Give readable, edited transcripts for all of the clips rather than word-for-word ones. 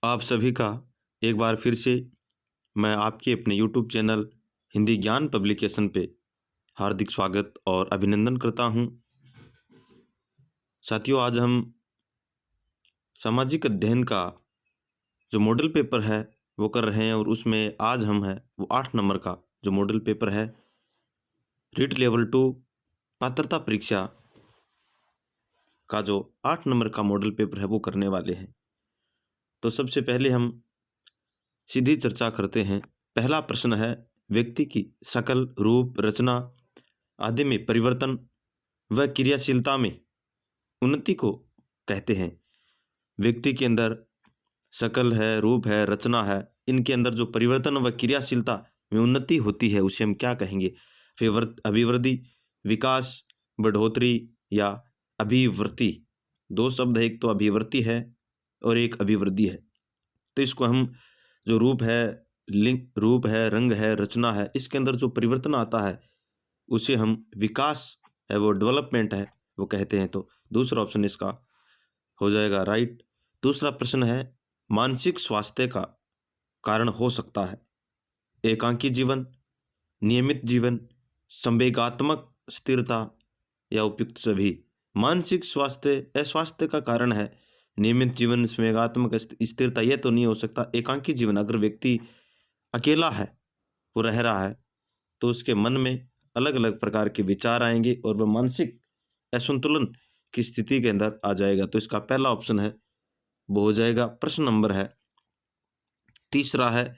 आप सभी का एक बार फिर से मैं आपके अपने यूट्यूब चैनल हिंदी ज्ञान पब्लिकेशन पे हार्दिक स्वागत और अभिनंदन करता हूं। साथियों, आज हम सामाजिक अध्ययन का जो मॉडल पेपर है वो कर रहे हैं और उसमें आज हम है वो 8 नंबर का जो मॉडल पेपर है रीट लेवल 2 पात्रता परीक्षा का जो 8 नंबर का मॉडल पेपर है वो करने वाले हैं। तो सबसे पहले हम सीधी चर्चा करते हैं। पहला प्रश्न है, व्यक्ति की शकल, रूप, रचना आदि में परिवर्तन व क्रियाशीलता में उन्नति को कहते हैं। व्यक्ति के अंदर शकल है, रूप है, रचना है, इनके अंदर जो परिवर्तन व क्रियाशीलता में उन्नति होती है उसे हम क्या कहेंगे? अभिवृद्धि, विकास, बढ़ोतरी या अभिवृद्धि। दो शब्द है, एक तो अभिवृद्धि है और एक अभिवृद्धि है। तो इसको हम जो रूप है, रंग है, रचना है, इसके अंदर जो परिवर्तन आता है उसे हम विकास है, वो डेवलपमेंट है, वो कहते हैं। तो दूसरा ऑप्शन इसका हो जाएगा राइट। दूसरा प्रश्न है, मानसिक स्वास्थ्य का कारण हो सकता है एकांकी जीवन, नियमित जीवन, संवेगात्मक स्थिरता या उपयुक्त सभी। मानसिक स्वास्थ्य अस्वास्थ्य का कारण है नियमित जीवन, संवेगात्मक स्थिरता ये तो नहीं हो सकता। एकांकी जीवन, अगर व्यक्ति अकेला है, वो रह रहा है, तो उसके मन में अलग अलग प्रकार के विचार आएंगे और वह मानसिक असंतुलन की स्थिति के अंदर आ जाएगा। तो इसका पहला ऑप्शन है वो हो जाएगा। प्रश्न नंबर है तीसरा है,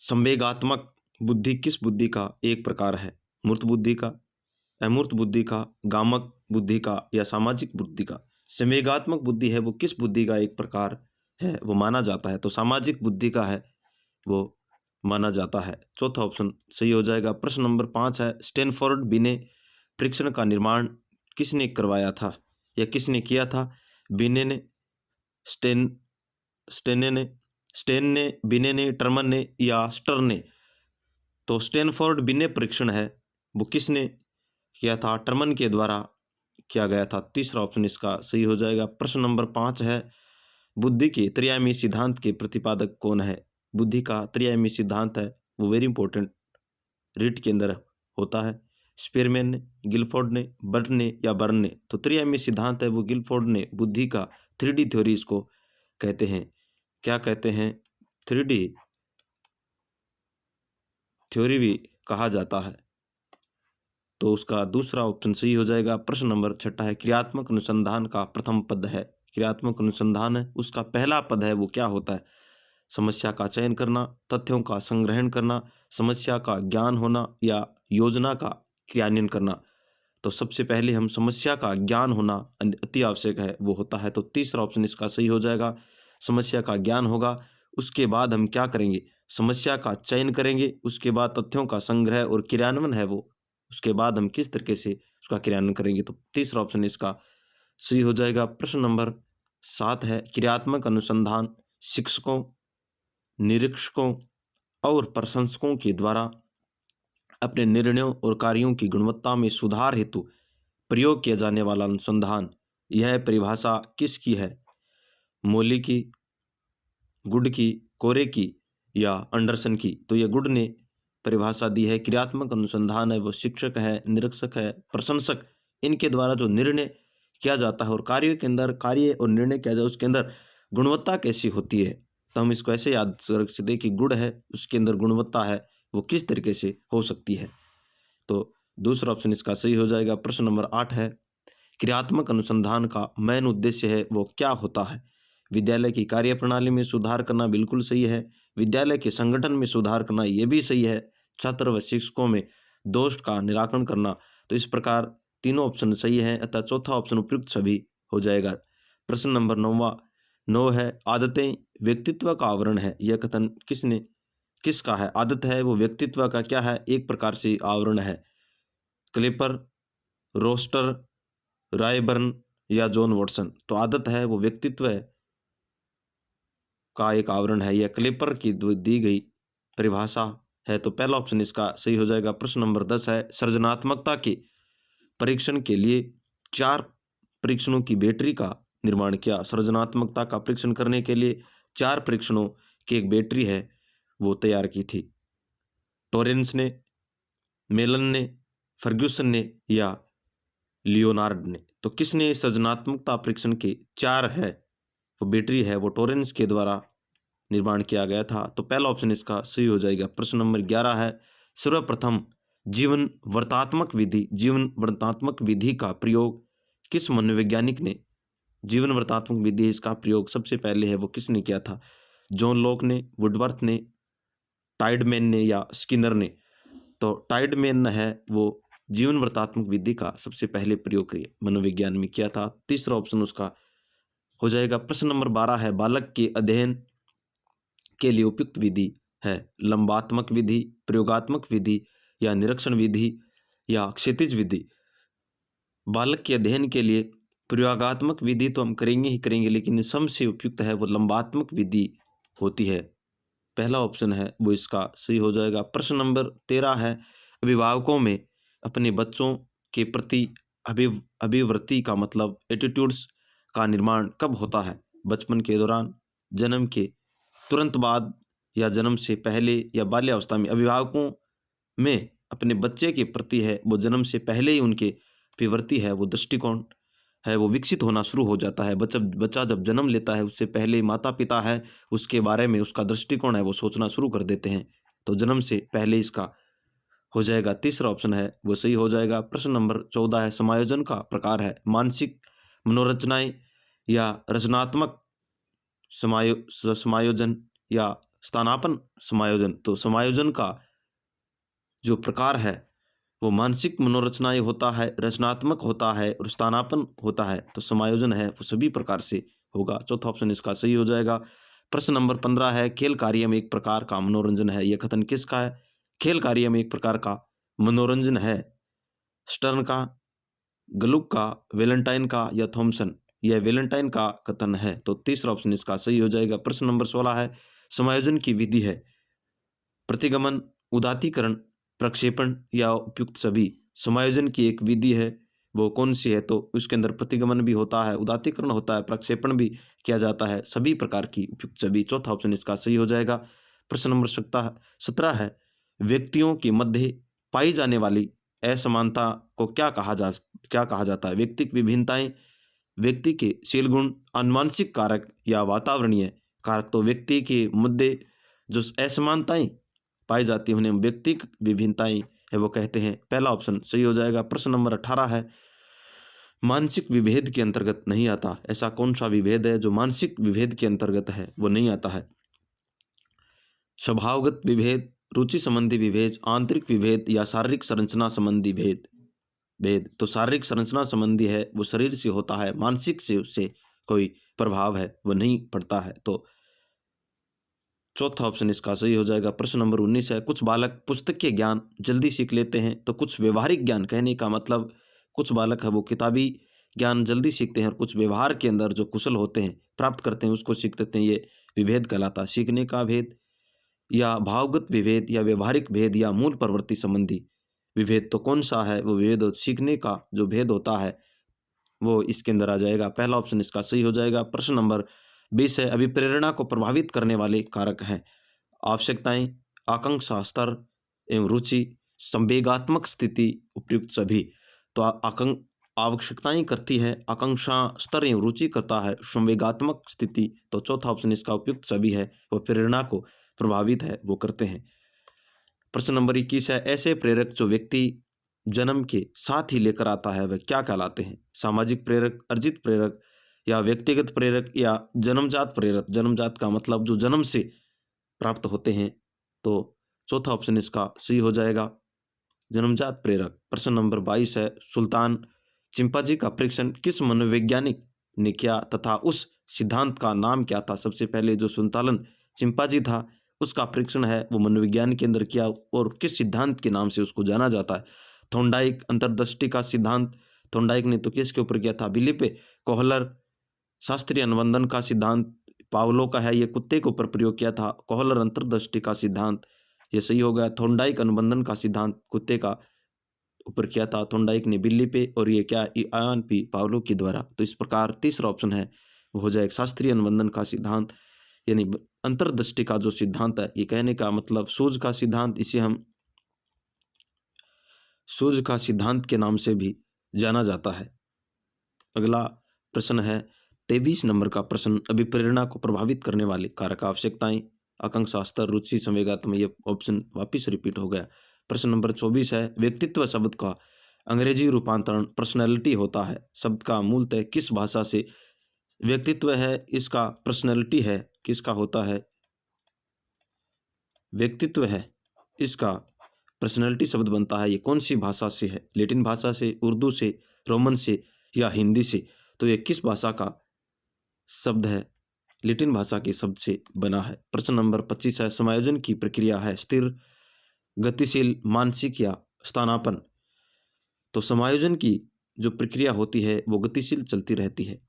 संवेगात्मक बुद्धि किस बुद्धि का एक प्रकार है? मूर्त बुद्धि का, अमूर्त बुद्धि का, गामक बुद्धि का या सामाजिक बुद्धि का? संवेगात्मक बुद्धि है वो किस बुद्धि का एक प्रकार है वो माना जाता है? तो सामाजिक बुद्धि का है वो माना जाता है। चौथा ऑप्शन सही हो जाएगा। प्रश्न नंबर 5 है, स्टैनफोर्ड बिने परीक्षण का निर्माण किसने करवाया था या किसने किया था? बिने ने, स्टेन ने, बिने ने, टर्मन ने या स्टर्न ने? तो स्टैनफोर्ड बिने परीक्षण है वो किसने किया था? टर्मन के द्वारा किया गया था। तीसरा ऑप्शन इसका सही हो जाएगा। प्रश्न नंबर 5 है, बुद्धि के त्रिआयामी सिद्धांत के प्रतिपादक कौन है? बुद्धि का त्रिआयामी सिद्धांत है वो वेरी इंपॉर्टेंट रीट के अंदर होता है। स्पेरमैन ने, गिलफोर्ड ने, बर्ट ने या बर्न ने? तो त्रिआयामी सिद्धांत है वो गिलफोर्ड ने बुद्धि का 3D थ्योरी इसको कहते हैं। क्या कहते हैं? 3D थ्योरी भी कहा जाता है। तो उसका दूसरा ऑप्शन सही हो जाएगा। प्रश्न नंबर 6 है, क्रियात्मक अनुसंधान का प्रथम पद है। क्रियात्मक अनुसंधान है उसका पहला पद है वो क्या होता है? समस्या का चयन करना, तथ्यों का संग्रहण करना, समस्या का ज्ञान होना या योजना का क्रियान्वयन करना? तो सबसे पहले हम समस्या का ज्ञान होना अति आवश्यक है वो होता है। तो तीसरा ऑप्शन इसका सही हो जाएगा। समस्या का ज्ञान होगा, उसके बाद हम क्या करेंगे? समस्या का चयन करेंगे, उसके बाद तथ्यों का संग्रह और क्रियान्वयन है वो, उसके बाद हम किस तरीके से उसका क्रियान्वयन करेंगे। तो तीसरा ऑप्शन इसका सही हो जाएगा। प्रश्न नंबर 7 है, क्रियात्मक अनुसंधान शिक्षकों, निरीक्षकों और प्रशंसकों के द्वारा अपने निर्णयों और कार्यों की गुणवत्ता में सुधार हेतु प्रयोग किया जाने वाला अनुसंधान। यह परिभाषा किसकी है? मोली की, गुड की, कोरे की या अंडरसन की? तो यह गुड ने परिभाषा दी है। क्रियात्मक अनुसंधान है वो शिक्षक है, निरीक्षक है, प्रशंसक, इनके द्वारा जो निर्णय किया जाता है और कार्य के अंदर कार्य और निर्णय किया जाए उसके अंदर गुणवत्ता कैसी होती है, तो हम इसको ऐसे याद रख सकते कि गुड है उसके अंदर गुणवत्ता है वो किस तरीके से हो सकती है। तो दूसरा ऑप्शन इसका सही हो जाएगा। प्रश्न नंबर 8 है, क्रियात्मक अनुसंधान का मेन उद्देश्य है वो क्या होता है? विद्यालय की कार्यप्रणाली में सुधार करना बिल्कुल सही है। विद्यालय के संगठन में सुधार करना ये भी सही है। छात्र व शिक्षकों में दोष का निराकरण करना। तो इस प्रकार तीनों ऑप्शन सही हैं, अतः चौथा ऑप्शन उपयुक्त सभी हो जाएगा। प्रश्न नंबर 9 है, आदतें व्यक्तित्व का आवरण है। यह कथन किसका है? आदत है वो व्यक्तित्व का क्या है? एक प्रकार से आवरण है। क्लेपर, रोस्टर, रायबर्न या जॉन वॉटसन? तो आदत है वो व्यक्तित्व का एक आवरण है। यह क्लेपर की दी गई परिभाषा है। तो पहला ऑप्शन इसका सही हो जाएगा। प्रश्न नंबर 10 है, सृजनात्मकता के परीक्षण के लिए 4 परीक्षणों की बैटरी का निर्माण किया। सृजनात्मकता का परीक्षण करने के लिए 4 परीक्षणों की एक बैटरी है वो तैयार की थी? टॉरेंस ने, मेलन ने, फर्ग्यूसन ने या लियोनार्ड ने? तो किसने सृजनात्मकता परीक्षण के 4 है वो बैटरी है वो टॉरेंस के द्वारा निर्माण किया गया था? तो पहला ऑप्शन इसका सही हो जाएगा। प्रश्न नंबर 11 है, सर्वप्रथम जीवन वर्तात्मक विधि का प्रयोग किस मनोवैज्ञानिक ने? जीवन वर्तात्मक विधि इसका प्रयोग सबसे पहले है वो किसने किया था? जॉन लॉक ने, वुडवर्थ ने, टाइडमैन ने या स्किनर ने? तो टाइडमैन है वो जीवन वर्तात्मक विधि का सबसे पहले प्रयोग मनोविज्ञान में किया था। तीसरा ऑप्शन उसका हो जाएगा। प्रश्न नंबर 12 है, बालक के अध्ययन के लिए उपयुक्त विधि है लंबात्मक विधि, प्रयोगात्मक विधि या निरीक्षण विधि या क्षैतिज विधि? बालक के अध्ययन के लिए प्रयोगात्मक विधि तो हम करेंगे ही करेंगे, लेकिन सबसे उपयुक्त है वो लंबात्मक विधि होती है। पहला ऑप्शन है वो इसका सही हो जाएगा। प्रश्न नंबर 13 है, अभिभावकों में अपने बच्चों के प्रति अभिवृत्ति का मतलब एटीट्यूड्स का निर्माण कब होता है? बचपन के दौरान, जन्म के तुरंत बाद या जन्म से पहले या बाल्यावस्था में? अभिभावकों में अपने बच्चे के प्रति है वो जन्म से पहले ही उनके अभिवृत्ति है वो दृष्टिकोण है वो विकसित होना शुरू हो जाता है। बच्चा जब जन्म लेता है उससे पहले माता पिता है उसके बारे में उसका दृष्टिकोण है वो सोचना शुरू कर देते हैं। तो जन्म से पहले इसका हो जाएगा। तीसरा ऑप्शन है वो सही हो जाएगा। प्रश्न नंबर 14 है, समायोजन का प्रकार है मानसिक मनोरचनाएं या रचनात्मक समायोजन या स्थानापन्न समायोजन? तो समायोजन का जो प्रकार है वो मानसिक मनोरचनाएं होता है, रचनात्मक होता है और स्थानापन्न होता है। तो समायोजन है वो सभी प्रकार से होगा। चौथा ऑप्शन इसका सही हो जाएगा। प्रश्न नंबर 15 है, खेल कार्य में एक प्रकार का मनोरंजन है, यह कथन किसका है? खेल कार्य में एक प्रकार का मनोरंजन है स्टर्न का, गलुक का, वेलेंटाइन का या थॉमसन? यह वेलेंटाइन का कथन है। तो तीसरा ऑप्शन इसका सही हो जाएगा। प्रश्न नंबर 16 है, समायोजन की विधि है प्रतिगमन, उदात्तीकरण, प्रक्षेपण या उपयुक्त सभी? समायोजन की एक विधि है वो कौन सी है? तो उसके अंदर प्रतिगमन भी होता है, उदात्तीकरण होता है, प्रक्षेपण भी किया जाता है, सभी प्रकार की उपयुक्त सभी। चौथा ऑप्शन इसका सही हो जाएगा। प्रश्न नंबर 17 है, व्यक्तियों के मध्य पाई जाने वाली असमानता को क्या कहा जाता है? व्यक्तिक विभिन्नताएं, व्यक्ति के शील गुण, अनुवांशिक कारक या वातावरणीय कारक? तो व्यक्ति के मध्य जो असमानताएं पाई जाती है उन्हें व्यक्तिक विभिन्नताएं है वो कहते हैं। पहला ऑप्शन सही हो जाएगा। प्रश्न नंबर 18 है, मानसिक विभेद के अंतर्गत नहीं आता, ऐसा कौन सा विभेद है जो मानसिक विभेद के अंतर्गत है वो नहीं आता है? स्वभावगत विभेद, रुचि संबंधी विभेद, आंतरिक विभेद या शारीरिक संरचना संबंधी भेद? तो शारीरिक संरचना संबंधी है वो शरीर से होता है, मानसिक से उससे कोई प्रभाव है वो नहीं पड़ता है। तो चौथा ऑप्शन इसका सही हो जाएगा। प्रश्न नंबर 19 है, कुछ बालक पुस्तक के ज्ञान जल्दी सीख लेते हैं तो कुछ व्यवहारिक ज्ञान, कहने का मतलब कुछ बालक है वो किताबी ज्ञान जल्दी सीखते हैं और कुछ व्यवहार के अंदर जो कुशल होते हैं प्राप्त करते हैं उसको सीख लेते हैं, ये विभेद कहलाता है। सीखने का भेद या भावगत विभेद या व्यवहारिक भेद या मूल प्रवृत्ति संबंधी विभेद? तो कौन सा है वो विभेद? सीखने का जो भेद होता है वो इसके अंदर आ जाएगा। पहला ऑप्शन इसका सही हो जाएगा। प्रश्न नंबर 20 है, अभिप्रेरणा को प्रभावित करने वाले कारक हैं आवश्यकताएं, आकांक्षा स्तर एवं रुचि, संवेगात्मक स्थिति, उपयुक्त सभी? तो आवश्यकताएं करती है, आकांक्षा स्तर एवं रुचि करता है, संवेगात्मक स्थिति तो चौथा ऑप्शन इसका उपयुक्त सभी है वो प्रेरणा को प्रभावित है वो करते हैं। प्रश्न नंबर 21 है, ऐसे प्रेरक जो व्यक्ति जन्म के साथ ही लेकर आता है वह क्या कहलाते हैं? सामाजिक प्रेरक, अर्जित प्रेरक या व्यक्तिगत प्रेरक या जन्मजात प्रेरक? जन्मजात का मतलब जो जन्म से प्राप्त होते हैं। तो चौथा ऑप्शन इसका सही हो जाएगा, जन्मजात प्रेरक। प्रश्न नंबर 22 है, सुल्तान चिंपांजी का परीक्षण किस मनोवैज्ञानिक ने किया तथा उस सिद्धांत का नाम क्या था? सबसे पहले जो सुल्तान चिंपांजी था उसका परीक्षण है वो मनोविज्ञान के अंदर किया और किस सिद्धांत के नाम से उसको जाना जाता है? थोंडाइक अंतर्दृष्टि का सिद्धांत। थोंडाइक ने तो किसके ऊपर किया था? Belief Kohler. शास्त्रीय अनुबंधन का सिद्धांत पावलो का है, ये कुत्ते के ऊपर प्रयोग किया था। कोहलर अंतर्दृष्टि का सिद्धांत ये सही हो गया। थोंडाइक अनुबंधन का सिद्धांत कुत्ते का ऊपर किया था थोंडाइक ने बिल्ली पे, और ये क्या इयान पी पावलो के द्वारा। तो इस प्रकार तीसरा ऑप्शन है वो हो जाएगा शास्त्रीय अनुबंधन का सिद्धांत यानी अंतर्दृष्टि का जो सिद्धांत है, ये कहने का मतलब सूझ का सिद्धांत, इसे हम सूझ का सिद्धांत के नाम से भी जाना जाता है। अगला प्रश्न है 23 नंबर का प्रश्न, अभिप्रेरणा को प्रभावित करने वाले कारक आवश्यकताएं, आकांक्षा स्तर, रुचि, संवेगात्मक। ये ऑप्शन वापिस रिपीट हो गया। प्रश्न नंबर 24 है व्यक्तित्व शब्द का अंग्रेजी रूपांतरण पर्सनैलिटी होता है। शब्द का मूलतः किस भाषा से व्यक्तित्व है, इसका पर्सनैलिटी है, किसका होता है, व्यक्तित्व है, इसका पर्सनैलिटी शब्द बनता है। ये कौन सी भाषा से है, लैटिन भाषा से, उर्दू से, रोमन से या हिंदी से? तो ये किस भाषा का शब्द है, लैटिन भाषा के शब्द से बना है। प्रश्न नंबर 25 है समायोजन की प्रक्रिया है स्थिर, गतिशील, मानसिक या स्थानापन्न। तो समायोजन की जो प्रक्रिया होती है वो गतिशील चलती रहती है,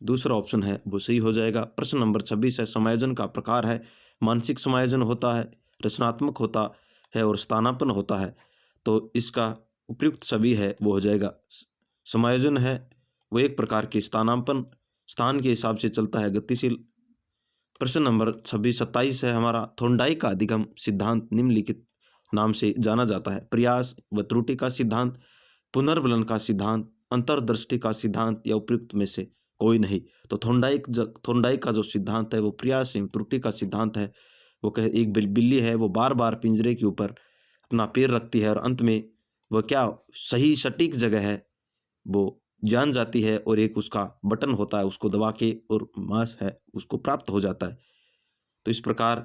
दूसरा ऑप्शन है वो सही हो जाएगा। प्रश्न नंबर 26 है समायोजन का प्रकार है मानसिक समायोजन होता है, रचनात्मक होता है और स्थानापन्न होता है। तो इसका उपयुक्त सभी है वो हो जाएगा। समायोजन है वो एक प्रकार के स्थानापन्न, स्थान के हिसाब से चलता है, गतिशील। प्रश्न नंबर 27 है हमारा थोंडाइक का अधिगम सिद्धांत निम्नलिखित नाम से जाना जाता है। प्रयास व त्रुटि का सिद्धांत, पुनर्बलन का सिद्धांत, अंतर्दृष्टि का सिद्धांत या उपयुक्त में से कोई नहीं। तो थोंडाइक का जो सिद्धांत है वो प्रयास एवं त्रुटि का सिद्धांत है। वो कहे एक बिल्ली है, वो बार बार पिंजरे के ऊपर अपना पैर रखती है और अंत में वह क्या सही सटीक जगह है वो जान जाती है और एक उसका बटन होता है, उसको दबा के और मांस है उसको प्राप्त हो जाता है। तो इस प्रकार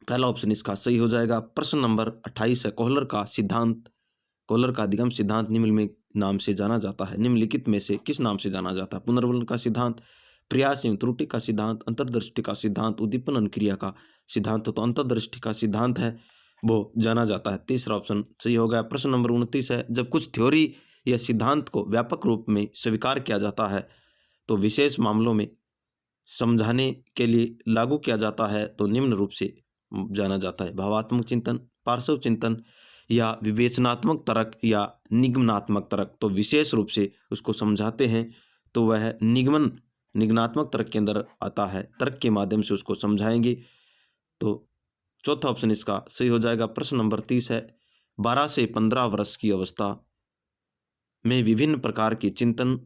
पहला ऑप्शन इसका सही हो जाएगा। प्रश्न नंबर 28 है कोहलर का सिद्धांत, कोहलर का अधिगम सिद्धांत निम्नलिखित नाम से जाना जाता है। निम्नलिखित में से किस नाम से जाना जाता है? पुनर्बलन का सिद्धांत, प्रयास एवं त्रुटि का सिद्धांत, अंतर्दृष्टि का सिद्धांत, उद्दीपन अनुक्रिया का सिद्धांत। तो अंतर्दृष्टि का सिद्धांत है वो जाना जाता है, तीसरा ऑप्शन सही हो गया। प्रश्न नंबर 29 है जब कुछ थ्योरी या सिद्धांत को व्यापक रूप में स्वीकार किया जाता है तो विशेष मामलों में समझाने के लिए लागू किया जाता है तो निम्न रूप से जाना जाता है। भावात्मक चिंतन, पार्श्व चिंतन या विवेचनात्मक तर्क या निगमनात्मक तर्क। तो विशेष रूप से उसको समझाते हैं तो वह निगमनात्मक तर्क के अंदर आता है, तर्क के माध्यम से उसको समझाएंगे। तो चौथा ऑप्शन इसका सही हो जाएगा। प्रश्न नंबर 30 है 12 से 15 वर्ष की अवस्था में विभिन्न प्रकार की चिंतन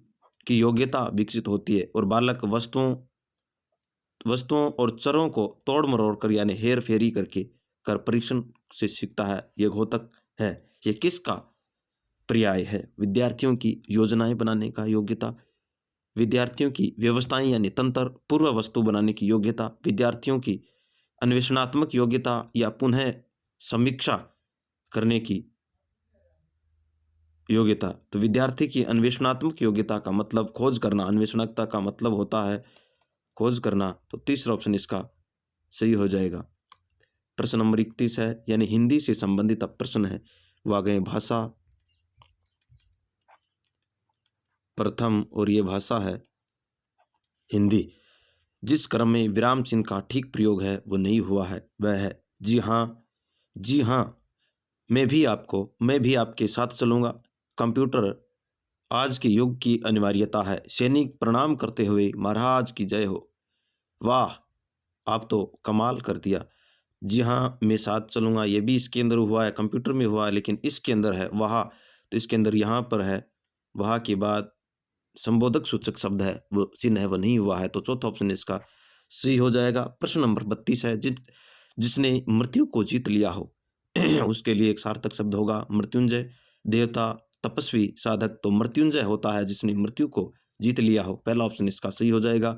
की योग्यता विकसित होती है और बालक वस्तुओं और चरों को तोड़ मरोड़ कर यानी हेर फेरी कर परीक्षण से सीखता है। यह घोतक है। ये किसका पर्याय है? विद्यार्थियों की योजनाएं बनाने का योग्यता, विद्यार्थियों की व्यवस्थाएं यानी तंत्र, पूर्व वस्तु बनाने की योग्यता, विद्यार्थियों की अन्वेषणात्मक योग्यता या पुनः समीक्षा करने की योग्यता। तो विद्यार्थी की अन्वेषणात्मक योग्यता का मतलब खोज करना, अन्वेषणता का मतलब होता है खोज करना। तो तीसरा ऑप्शन इसका सही हो जाएगा। प्रश्न नंबर 31 है यानी हिंदी से संबंधित अब प्रश्न है वो आ गए भाषा प्रथम और ये भाषा है हिंदी। जिस क्रम में विराम चिन्ह का ठीक प्रयोग है वो नहीं हुआ है वह है जी हाँ, जी हाँ, मैं भी आपके साथ चलूँगा, कंप्यूटर आज के युग की अनिवार्यता है, सैनिक प्रणाम करते हुए महाराज की जय हो, वाह आप तो कमाल कर दिया, जी हाँ मैं साथ चलूँगा, ये भी इसके अंदर हुआ है, कंप्यूटर में हुआ है लेकिन इसके अंदर है वह, तो इसके अंदर यहाँ पर है वह के बाद संबोधक सूचक शब्द है वो चिन्ह है वो नहीं हुआ है। तो चौथा ऑप्शन इसका सही हो जाएगा। प्रश्न नंबर 32 है जिसने मृत्यु को जीत लिया हो उसके लिए एक सार्थक शब्द होगा मृत्युंजय, देवता, तपस्वी, साधक। तो मृत्युंजय होता है जिसने मृत्यु को जीत लिया हो, पहला ऑप्शन इसका सही हो जाएगा।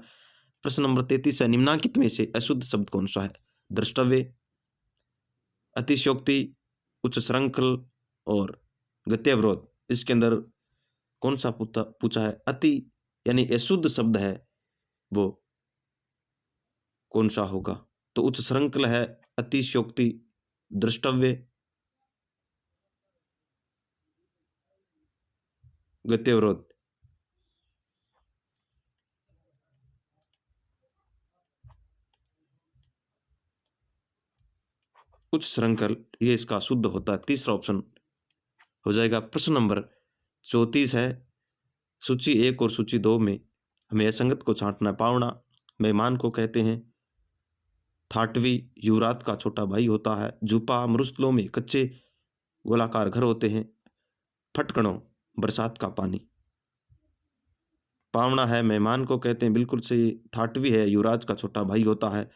प्रश्न नंबर 33 है निम्नलिखित में से अशुद्ध शब्द कौन सा है? द्रष्टव्य, अतिशयोक्ति, उच्च श्रृंखल और गत्यवरोध। इसके अंदर कौन सा पूछा है? अति यानी अशुद्ध शब्द है वो कौन सा होगा? तो उच्च श्रृंखल है, अतिशयोक्ति, द्रष्टव्य, गत्यवरोध। उच्च श्रृंखल ये इसका शुद्ध होता है, तीसरा ऑप्शन हो जाएगा। प्रश्न नंबर 34 है सूची 1 और सूची 2 में हमें असंगत को छांटना। पावना मेहमान को कहते हैं। थाटवी युवरात का छोटा भाई होता है। झूपा मरुस्थलों में कच्चे गोलाकार घर होते हैं। फटकड़ों बरसात का पानी। पावना है, मेहमान को कहते हैं, बिल्कुल सही। थाटवी है, युवराज का छोटा भाई होता है।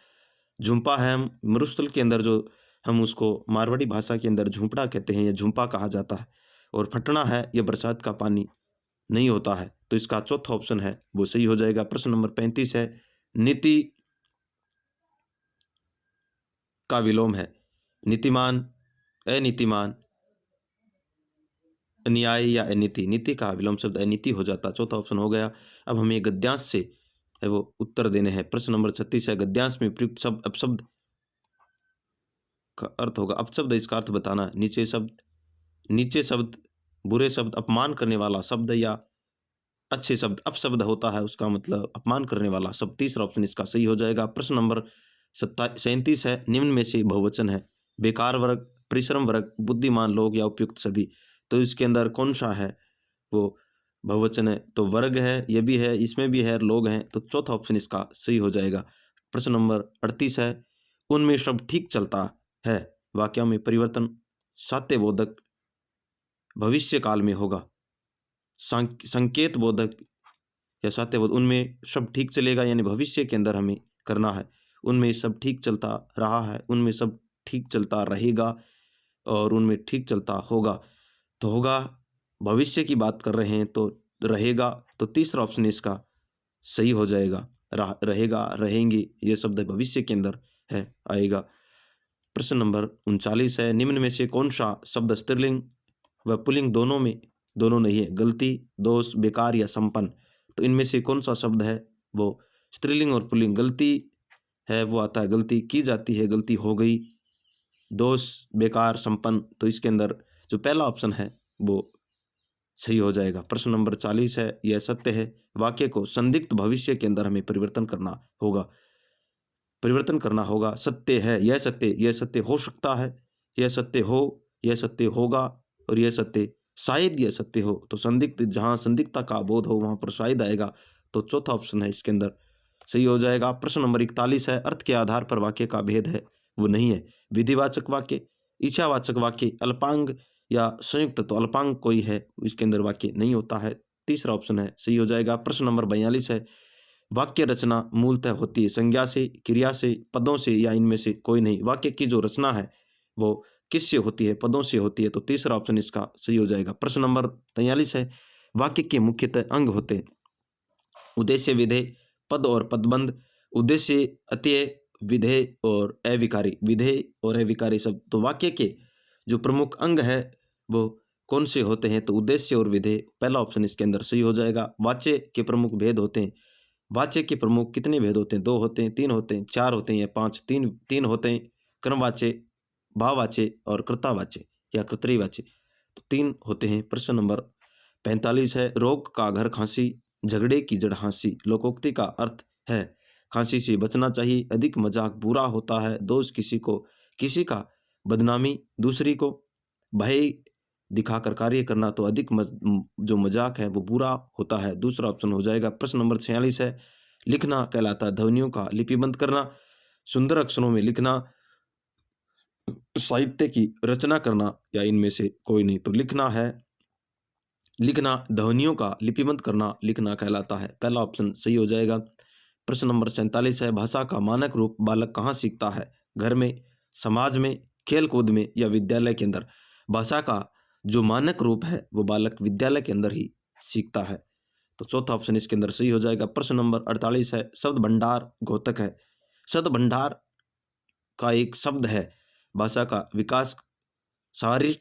झुम्पा है, मरुस्थल के अंदर जो हम उसको मारवाड़ी भाषा के अंदर झुंपड़ा कहते हैं या झुम्पा कहा जाता है। और फटना है, यह बरसात का पानी नहीं होता है। तो इसका चौथा ऑप्शन है वो सही हो जाएगा। प्रश्न नंबर 35 है, नीति का विलोम है। नीतिमान, अनीतिमान, अन्याय या अनीति। नीति का विलोम शब्द अनीति हो जाता। चौथा ऑप्शन हो गया। अब हमें गद्यांश से है वो उत्तर देने हैं। प्रश्न नंबर 36 है, गद्यांश में प्रयुक्त शब्द अपशब्द का अर्थ होगा। अपशब्द इसका अर्थ बताना। नीचे शब्द बुरे शब्द, अपमान करने वाला शब्द या अच्छे शब्द। अपशब्द होता है, उसका मतलब अपमान करने वाला शब्द। तीसरा ऑप्शन इसका सही हो जाएगा। प्रश्न नंबर 37 है, निम्न में से बहुवचन है। बेकार वर्ग, परिश्रम वर्ग, बुद्धिमान लोग या उपयुक्त सभी। तो इसके अंदर कौन सा है वो बहुवचन है? तो वर्ग है, ये भी है, इसमें भी है, लोग हैं। तो चौथा ऑप्शन इसका सही हो जाएगा। प्रश्न नंबर 38 है, उनमें शब्द ठीक चलता है। वाक्यों में परिवर्तन सात्यबोधक भविष्य काल में होगा। संकेत बोधक या सात्यबोध, उनमें सब ठीक चलेगा यानी भविष्य के अंदर हमें करना है। उनमें सब ठीक चलता रहा है, उनमें सब ठीक चलता रहेगा और उनमें ठीक चलता होगा। तो होगा भविष्य की बात कर रहे हैं तो रहेगा। तो तीसरा ऑप्शन इसका सही हो जाएगा। रहेगा, रहेंगे, ये शब्द भविष्य के अंदर है आएगा। प्रश्न नंबर 39 है, निम्न में से कौन सा शब्द स्त्रीलिंग व पुल्लिंग दोनों नहीं है? गलती, दोष, बेकार या संपन्न। तो इनमें से कौन सा शब्द है वो स्त्रीलिंग और पुल्लिंग? गलती है वो आता है, गलती की जाती है, गलती हो गई। दोष, बेकार, संपन्न। तो इसके अंदर जो पहला ऑप्शन है वो सही हो जाएगा। प्रश्न नंबर 40 है, यह सत्य है। वाक्य को संदिग्ध भविष्य के अंदर हमें परिवर्तन करना होगा। सत्य है, यह सत्य हो सकता है, यह सत्य हो, यह सत्य होगा और यह सत्य शायद यह सत्य हो। तो संदिग्ध, जहां संदिग्धता का बोध हो वहां पर शायद आएगा। तो चौथा ऑप्शन है इसके अंदर सही हो जाएगा। प्रश्न नंबर 41 है, अर्थ के आधार पर वाक्य का भेद है वो नहीं है। विधिवाचक वाक्य, इच्छावाचक वाक्य, अल्पांग या संयुक्त। तो अल्पांग कोई है इसके अंदर वाक्य नहीं होता है। तीसरा ऑप्शन है सही हो जाएगा। प्रश्न नंबर 42 है, वाक्य रचना मूलतः होती है संज्ञा से, क्रिया से, पदों से या इनमें से कोई नहीं। वाक्य की जो रचना है वो किससे होती है? पदों से होती है। तो तीसरा ऑप्शन इसका सही हो जाएगा। प्रश्न नंबर 43 है, वाक्य के मुख्यतः अंग होते हैं उद्देश्य, विधेय, पद और पदबंध। उद्देश्य, अत्यय, विधेय और अविकारी। विधेय और अविकारी शब्द। तो वाक्य के जो प्रमुख अंग है वो कौन से होते हैं? तो उद्देश्य और विधेय। पहला ऑप्शन इसके अंदर सही हो जाएगा। वाच्य के प्रमुख भेद होते हैं। वाच्य के प्रमुख कितने भेद होते हैं? 2 होते हैं, 3 होते हैं, 4 होते हैं या 5? तीन होते हैं। क्रमवाच्य, भाववाच्य और कर्तावाच्य या कर्तरीवाच्य। तो 3 होते हैं। प्रश्न नंबर 45 है, रोग का घर खांसी, झगड़े की जड़ हाँसी। लोकोक्ति का अर्थ है खांसी से बचना चाहिए, अधिक मजाक बुरा होता है, दोष किसी का बदनामी दूसरी को, भय दिखाकर कार्य करना। तो अधिक जो मजाक है वो बुरा होता है। दूसरा ऑप्शन हो जाएगा। प्रश्न नंबर 46 है, लिखना कहलाता है ध्वनियों का लिपिबंध करना, सुंदर अक्षरों में लिखना, साहित्य की रचना करना या इनमें से कोई नहीं। तो लिखना ध्वनियों का लिपिबंध करना लिखना कहलाता है। पहला ऑप्शन सही हो जाएगा। प्रश्न नंबर 47 है, भाषा का मानक रूप बालक कहाँ सीखता है? घर में, समाज में, खेल कूद में या विद्यालय के अंदर? भाषा का जो मानक रूप है वो बालक विद्यालय के अंदर ही सीखता है। तो चौथा ऑप्शन इसके अंदर सही हो जाएगा। प्रश्न नंबर 48 है, शब्द भंडार घोतक है। शब्द भंडार का एक शब्द है भाषा का विकास, शारीरिक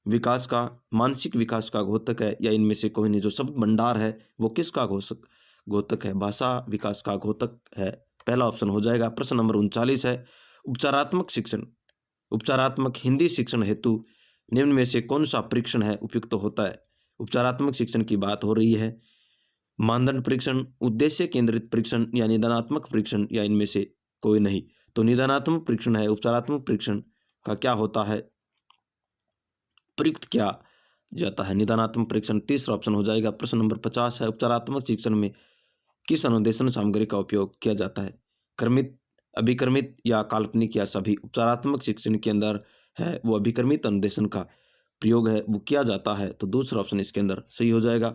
विकास का, मानसिक विकास का घोतक है या इनमें से कोई नहीं। जो शब्द भंडार है वो किसका घोतक है? भाषा विकास का घोतक है। पहला ऑप्शन हो जाएगा। प्रश्न नंबर 39 है, उपचारात्मक हिंदी शिक्षण हेतु निम्न में से कौन सा परीक्षण है उपयुक्त होता है? उपचारात्मक शिक्षण की बात हो रही है। मानदंड परीक्षण, उद्देश्य केंद्रित परीक्षण या निदानात्मक परीक्षण या इनमें से कोई नहीं। तो निदानात्मक परीक्षण है। उपचारात्मक परीक्षण का क्या होता है? प्रयुक्त किया जाता है निदानात्मक परीक्षण। तीसरा ऑप्शन हो जाएगा। प्रश्न नंबर 50 है, उपचारात्मक शिक्षण में किस अनुदेशन सामग्री का उपयोग किया जाता है? क्रमित, अभिक्रमित या काल्पनिक या सभी? उपचारात्मक शिक्षण के अंदर है वो अभिक्रमित अनुदेशन का प्रयोग है वो किया जाता है, तो दूसरा ऑप्शन इसके अंदर सही हो जाएगा।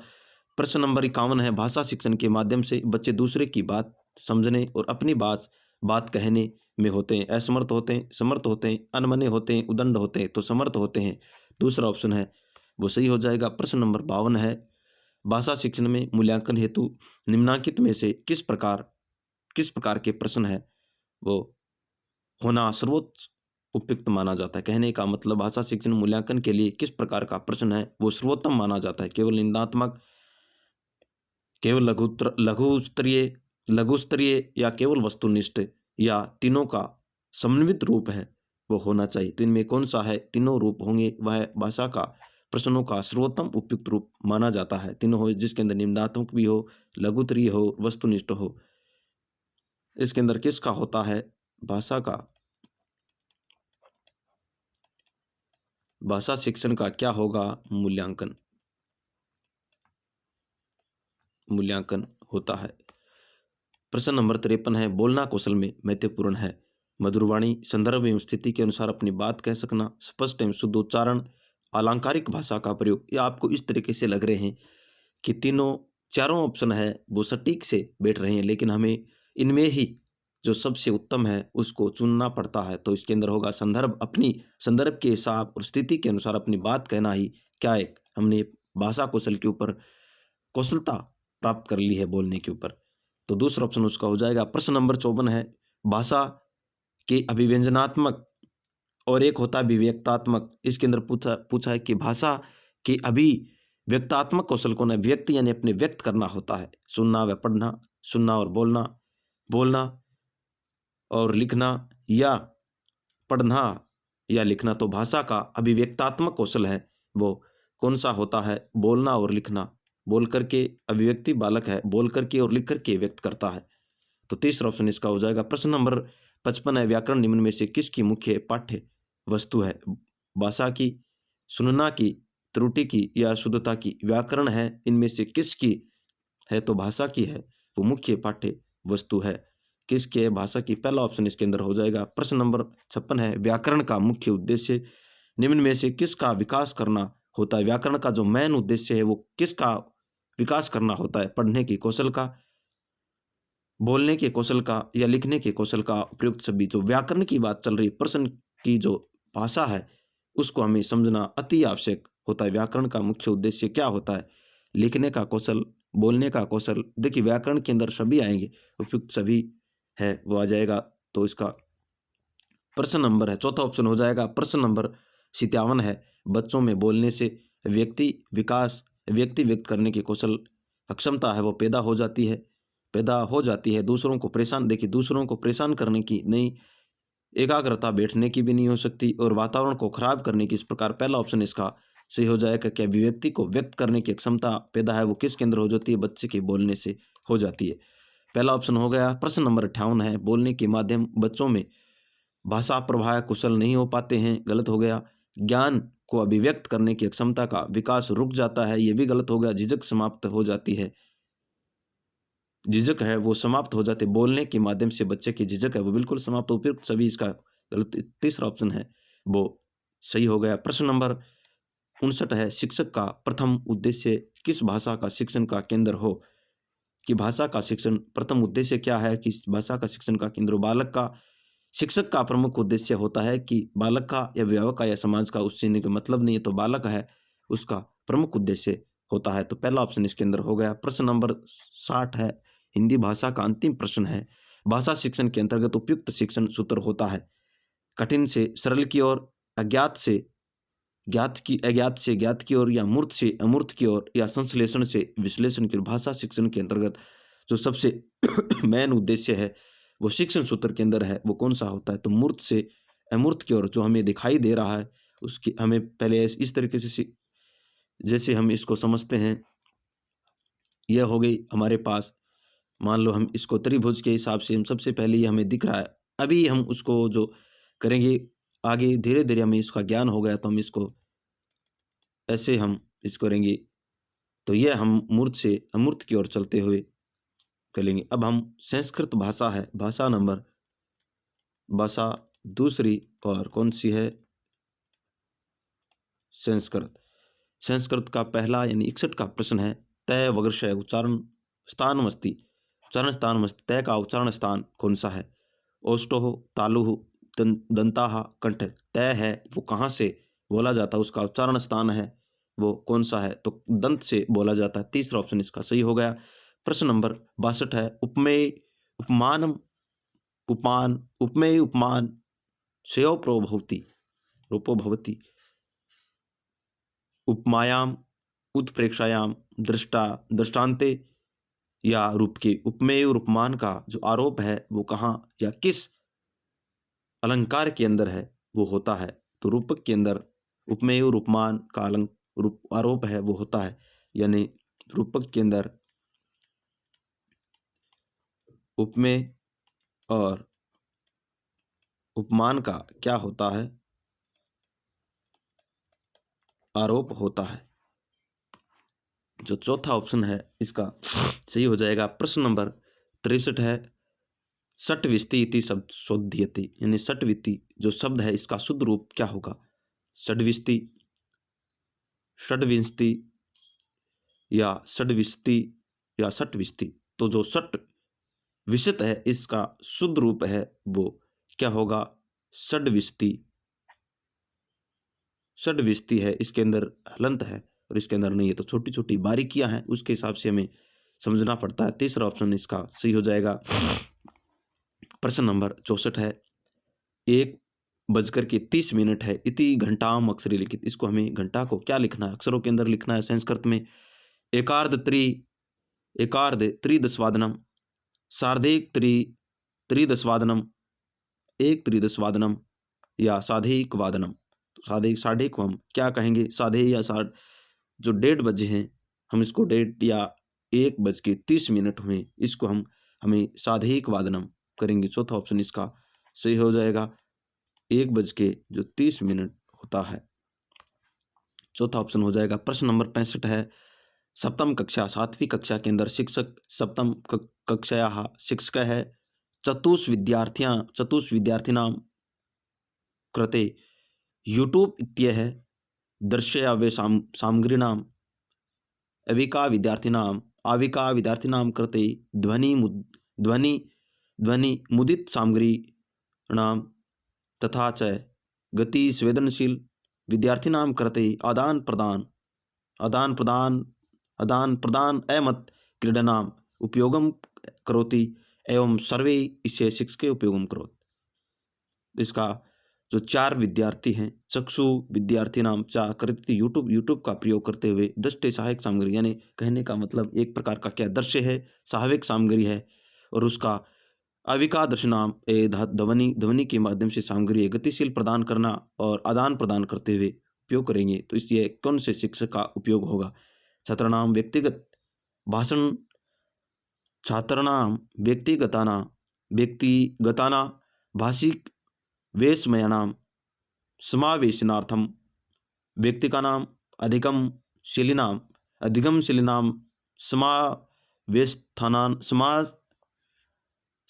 प्रश्न नंबर 51 है, भाषा शिक्षण के माध्यम से बच्चे दूसरे की बात समझने और अपनी बात कहने में होते हैं। असमर्थ होते हैं, समर्थ होते हैं, अनमने होते हैं, उदंड होते हैं, तो समर्थ होते हैं। दूसरा ऑप्शन है वो सही हो जाएगा। प्रश्न नंबर 52 है, भाषा शिक्षण में मूल्यांकन हेतु निम्नलिखित में से किस प्रकार के प्रश्न है वो होना सर्वोच्च उपयुक्त माना जाता है? कहने का मतलब भाषा शिक्षण मूल्यांकन के लिए किस प्रकार का प्रश्न है वो सर्वोत्तम माना जाता है? केवल निंदात्मक, केवल लघु स्तरीय या केवल वस्तुनिष्ठ, या तीनों का समन्वित रूप है वो होना चाहिए? तो इनमें कौन सा है? तीनों रूप होंगे, वह भाषा का प्रश्नों का सर्वोत्तम उपयुक्त रूप माना जाता है। तीनों हो, जिसके अंदर निम्नात्मक भी हो, लघुस्तरीय हो, वस्तुनिष्ठ हो। इसके अंदर किसका होता है? भाषा शिक्षण का क्या होगा? मूल्यांकन होता है। प्रश्न नंबर 53 है, बोलना कौशल में महत्वपूर्ण है मधुरवाणी, संदर्भ एवं स्थिति के अनुसार अपनी बात कह सकना, स्पष्ट एवं शुद्ध उच्चारण, अलंकारिक भाषा का प्रयोग। ये आपको इस तरीके से लग रहे हैं कि चारों ऑप्शन है वो सटीक से बैठ रहे हैं, लेकिन हमें इनमें ही जो सबसे उत्तम है उसको चुनना पड़ता है। तो इसके अंदर होगा अपनी संदर्भ के हिसाब और स्थिति के अनुसार अपनी बात कहना ही क्या एक हमने भाषा कौशल के ऊपर कौशलता प्राप्त कर ली है बोलने के ऊपर। तो दूसरा ऑप्शन उसका हो जाएगा। प्रश्न नंबर 54 है, भाषा के अभिव्यंजनात्मक और एक होता है अभिव्यक्तात्मक। इसके अंदर पूछा है कि भाषा के अभिव्यक्तात्मक कौशल को न व्यक्त यानी अपने व्यक्त करना होता है, सुनना व पढ़ना, सुनना और बोलना और लिखना, या पढ़ना या लिखना। तो भाषा का अभिव्यक्तात्मक कौशल है वो कौन सा होता है? बोलना और लिखना। बोल करके अभिव्यक्ति बालक है, बोल करके और लिख करके व्यक्त करता है। तो तीसरा ऑप्शन इसका हो जाएगा। प्रश्न नंबर 55 है, व्याकरण निम्न में से किसकी मुख्य पाठ्य वस्तु है? भाषा की, सुनना की, त्रुटि की या शुद्धता की? व्याकरण है, इनमें से किसकी है? तो भाषा की है वो मुख्य पाठ्य वस्तु है। किसके? भाषा की। पहला ऑप्शन इसके अंदर हो जाएगा। प्रश्न नंबर 56 है, व्याकरण का मुख्य उद्देश्य निम्न में से किसका विकास करना होता है? व्याकरण का जो मेन उद्देश्य है वो किसका विकास करना होता है? पढ़ने के कौशल का, बोलने के कौशल का या लिखने के कौशल का? उपयुक्त सभी। जो व्याकरण की बात चल रही, प्रश्न की जो भाषा है उसको हमें समझना अति आवश्यक होता है। व्याकरण का मुख्य उद्देश्य क्या होता है? लिखने का कौशल, बोलने का कौशल। देखिए व्याकरण के अंदर सभी आएंगे, उपयुक्त सभी है वो आ जाएगा। तो इसका प्रश्न नंबर है, चौथा ऑप्शन हो जाएगा। प्रश्न नंबर 57 है, बच्चों में बोलने से व्यक्ति व्यक्त करने की कौशल अक्षमता है वो पैदा हो जाती है। दूसरों को परेशान करने की नहीं, एकाग्रता बैठने की भी नहीं हो सकती, और वातावरण को खराब करने की। इस प्रकार पहला ऑप्शन इसका सही हो जाएगा। क्या अभिव्यक्ति को व्यक्त करने की क्षमता पैदा है वो किसके अंदर हो जाती है? बच्चे के बोलने से हो जाती है। पहला ऑप्शन हो गया। प्रश्न नंबर 58 है, बोलने के माध्यम बच्चों में भाषा प्रवाह कुशल नहीं हो पाते हैं, गलत हो गया। ज्ञान को अभिव्यक्त करने की क्षमता का विकास रुक जाता है, यह भी गलत हो गया। झिझक समाप्त हो जाती है, झिझक है वो समाप्त हो जाती है। बोलने के माध्यम से बच्चे की झिझक है वो बिल्कुल समाप्त। उपयुक्त सभी इसका गलत। तीसरा ऑप्शन है वो सही हो गया। प्रश्न नंबर 59 है, शिक्षक का प्रथम उद्देश्य किस भाषा का शिक्षण का केंद्र हो? कि भाषा का शिक्षण प्रथम उद्देश्य क्या है? कि भाषा का शिक्षण का केंद्र बालक का। शिक्षक का प्रमुख उद्देश्य होता है कि बालक का या अभिभावक का या समाज का, उससे नहीं मतलब नहीं है, तो बालक है उसका प्रमुख उद्देश्य होता है। तो पहला ऑप्शन इसके अंदर हो गया। प्रश्न नंबर 60 है, हिंदी भाषा का अंतिम प्रश्न है, भाषा शिक्षण के अंतर्गत उपयुक्त शिक्षण सूत्र होता है? कठिन से सरल की ओर, अज्ञात से ज्ञात की ओर, या मूर्त से अमूर्त की ओर, या संश्लेषण से विश्लेषण की ओर? भाषा शिक्षण के अंतर्गत जो सबसे मेन उद्देश्य है वो शिक्षण सूत्र के अंदर है वो कौन सा होता है? तो मूर्त से अमूर्त की ओर जो हमें दिखाई दे रहा है उसकी हमें पहले इस तरीके से जैसे हम इसको समझते हैं, यह हो गई हमारे पास, मान लो हम इसको त्रिभुज के हिसाब से हम सबसे पहले ये हमें दिख रहा है। अभी हम उसको जो करेंगे आगे धीरे धीरे हमें इसका ज्ञान हो गया तो हम इसको ऐसे हम इसको करेंगे। तो यह हम मूर्त से अमूर्त की ओर चलते हुए कर लेंगे। अब हम संस्कृत भाषा है, भाषा दूसरी और कौन सी है? संस्कृत का पहला यानी 61 का प्रश्न है, तय वगर्षय उच्चारण स्थानमस्ति, तय का उच्चारण स्थान कौन सा है? ओष्ठोः तालुः दंताः कंठ। तय है वो कहाँ से बोला जाता है, उसका उच्चारण स्थान है वो कौन सा है? तो दंत से बोला जाता है। तीसरा ऑप्शन इसका सही हो गया। प्रश्न नंबर 62 है, उपमेय उपमान उपमेय उपमान श्रेयो रूपो भवति उपमायाम उत्प्रेक्षायाम दृष्टांते या रूप के। उपमेय और उपमान का जो आरोप है वो कहाँ या किस अलंकार के अंदर है वो होता है? तो रूपक के अंदर उपमेय और उपमान का आरोप है वो होता है, यानी रूपक के अंदर उपमेय और उपमान का क्या होता है? आरोप होता है। जो चौथा ऑप्शन है इसका सही हो जाएगा। प्रश्न नंबर 63 है, षट्विस्ति इति शब्द शोध्यते, यानी षट्विस्ति जो शब्द है इसका शुद्ध रूप क्या होगा? षड्विस्ति, षड्विंशति या षड्विस्ति या षट्विस्ति। तो जो षट विशित है इसका शुद्ध रूप है वो क्या होगा? षड्विस्ति। षड्विस्ति है, इसके अंदर हलंत है और इसके अंदर नहीं है, तो छोटी छोटी बारीकियां हैं उसके हिसाब से हमें समझना पड़ता है। तीसरा ऑप्शन इसका सही हो जाएगा। प्रश्न नंबर 64 है, 1:30 है, इति घंटाम अक्षरे लिखित। इसको हमें घंटा को क्या लिखना है? अक्षरों के अंदर लिखना है संस्कृत में। एकार्ध त्रिदशवादनम, सार्धैक त्रिदशवादनम, एक त्रिदशवादनम या साधैक वादनम। तो साढ़े को हम क्या कहेंगे? साधे या साढ़, जो 1:30 बजे हैं हम इसको 1:30 या 1:30 हुए इसको हमें साधैक वादनम करेंगे। चौथा ऑप्शन इसका सही हो जाएगा। 1:30 होता है, चौथा ऑप्शन हो जाएगा। प्रश्न नंबर 65 है, सप्तम कक्षा 7वीं कक्षा के अंदर शिक्षक सप्तम कक्षायाः शिक्षकः है चतुष्विद्यार्थिनां कृते यूट्यूब इत्येह दर्शयावे सामग्रीणाम् आविका विद्यार्थिनां कृते ध्वनि मुदित सामग्रीणां तथा च गति संवेदनशील विद्यार्थिनां कृते आदान प्रदान एमत क्रीडनाम उपयोगम करोति एवं सर्वे इसे शिक्षके उपयोगम करोति। इसका जो 4 विद्यार्थी हैं, चक्षु विद्यार्थी नाम चा कृति यूट्यूब का प्रयोग करते हुए दृष्टि सहायक सामग्री, यानी कहने का मतलब एक प्रकार का क्या दृश्य है, सहायक सामग्री है, और उसका अविका दर्शनाम ध्वनि के माध्यम से सामग्री गतिशील प्रदान करना और आदान प्रदान करते हुए उपयोग करेंगे। तो इसलिए कौन से शिक्षक का उपयोग होगा? छात्राणाम व्यक्तिगताना भाषिक वेशमयानां समावेशनार्थम व्यक्तिकानां अधिगमशीलिनां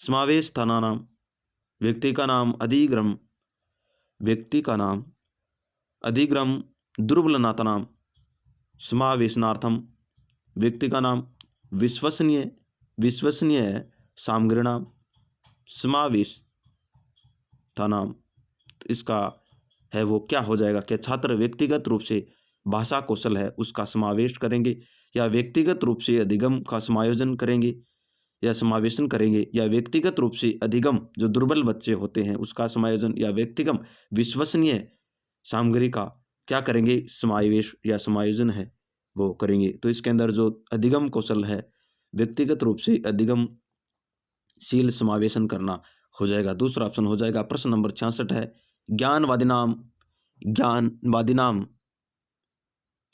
समावेशस्थानानां व्यक्तिकानां अधिग्रम दुर्बलनाथनां समावेशनार्थम व्यक्तिकानां विश्वसनीय सामग्रीणां समावेशस्थानां। इसका है वो क्या हो जाएगा? क्या छात्र व्यक्तिगत रूप से भाषा कौशल है उसका समावेश करेंगे, या व्यक्तिगत रूप से अधिगम का समायोजन करेंगे या समावेशन करेंगे, या व्यक्तिगत रूप से अधिगम जो दुर्बल बच्चे होते हैं उसका समायोजन, या व्यक्तिगत विश्वसनीय सामग्री का क्या करेंगे? समावेश या समायोजन है वो करेंगे। तो इसके अंदर जो अधिगम कौशल है व्यक्तिगत रूप से अधिगमशील समावेशन करना हो जाएगा। दूसरा ऑप्शन हो जाएगा। प्रश्न नंबर 66 है, ज्ञानवादिनाम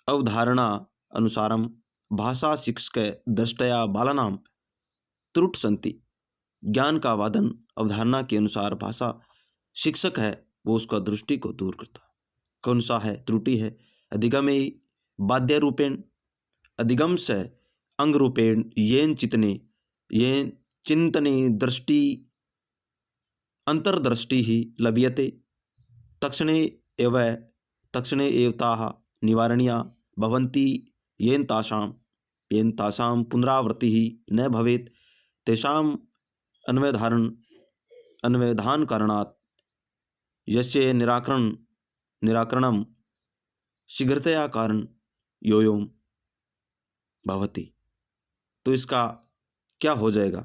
अवधारणा अनुसारम भाषा शिक्षक दृष्टया बालानां त्रुट संति। ज्ञान का वादन अवधारणा के अनुसार भाषा शिक्षक है वो उसका दृष्टि को दूर करता। कौन सा है? त्रुटि है। अधिगमे बाध्य रूपेण अधिगम से अंग रूपेण येन चितने ये चिंतने दृष्टि अंतर्दृष्टि ही लभ्यते तक्षणे एव ताः निवारणीया भवन्ति येन तासां पुनरावृत्तिः न भवेत् तेषाम् अन्वधान कारणात् यस्य निराकरणं शीघ्रतया कारण योयोम भवति। तो इसका क्या हो जाएगा?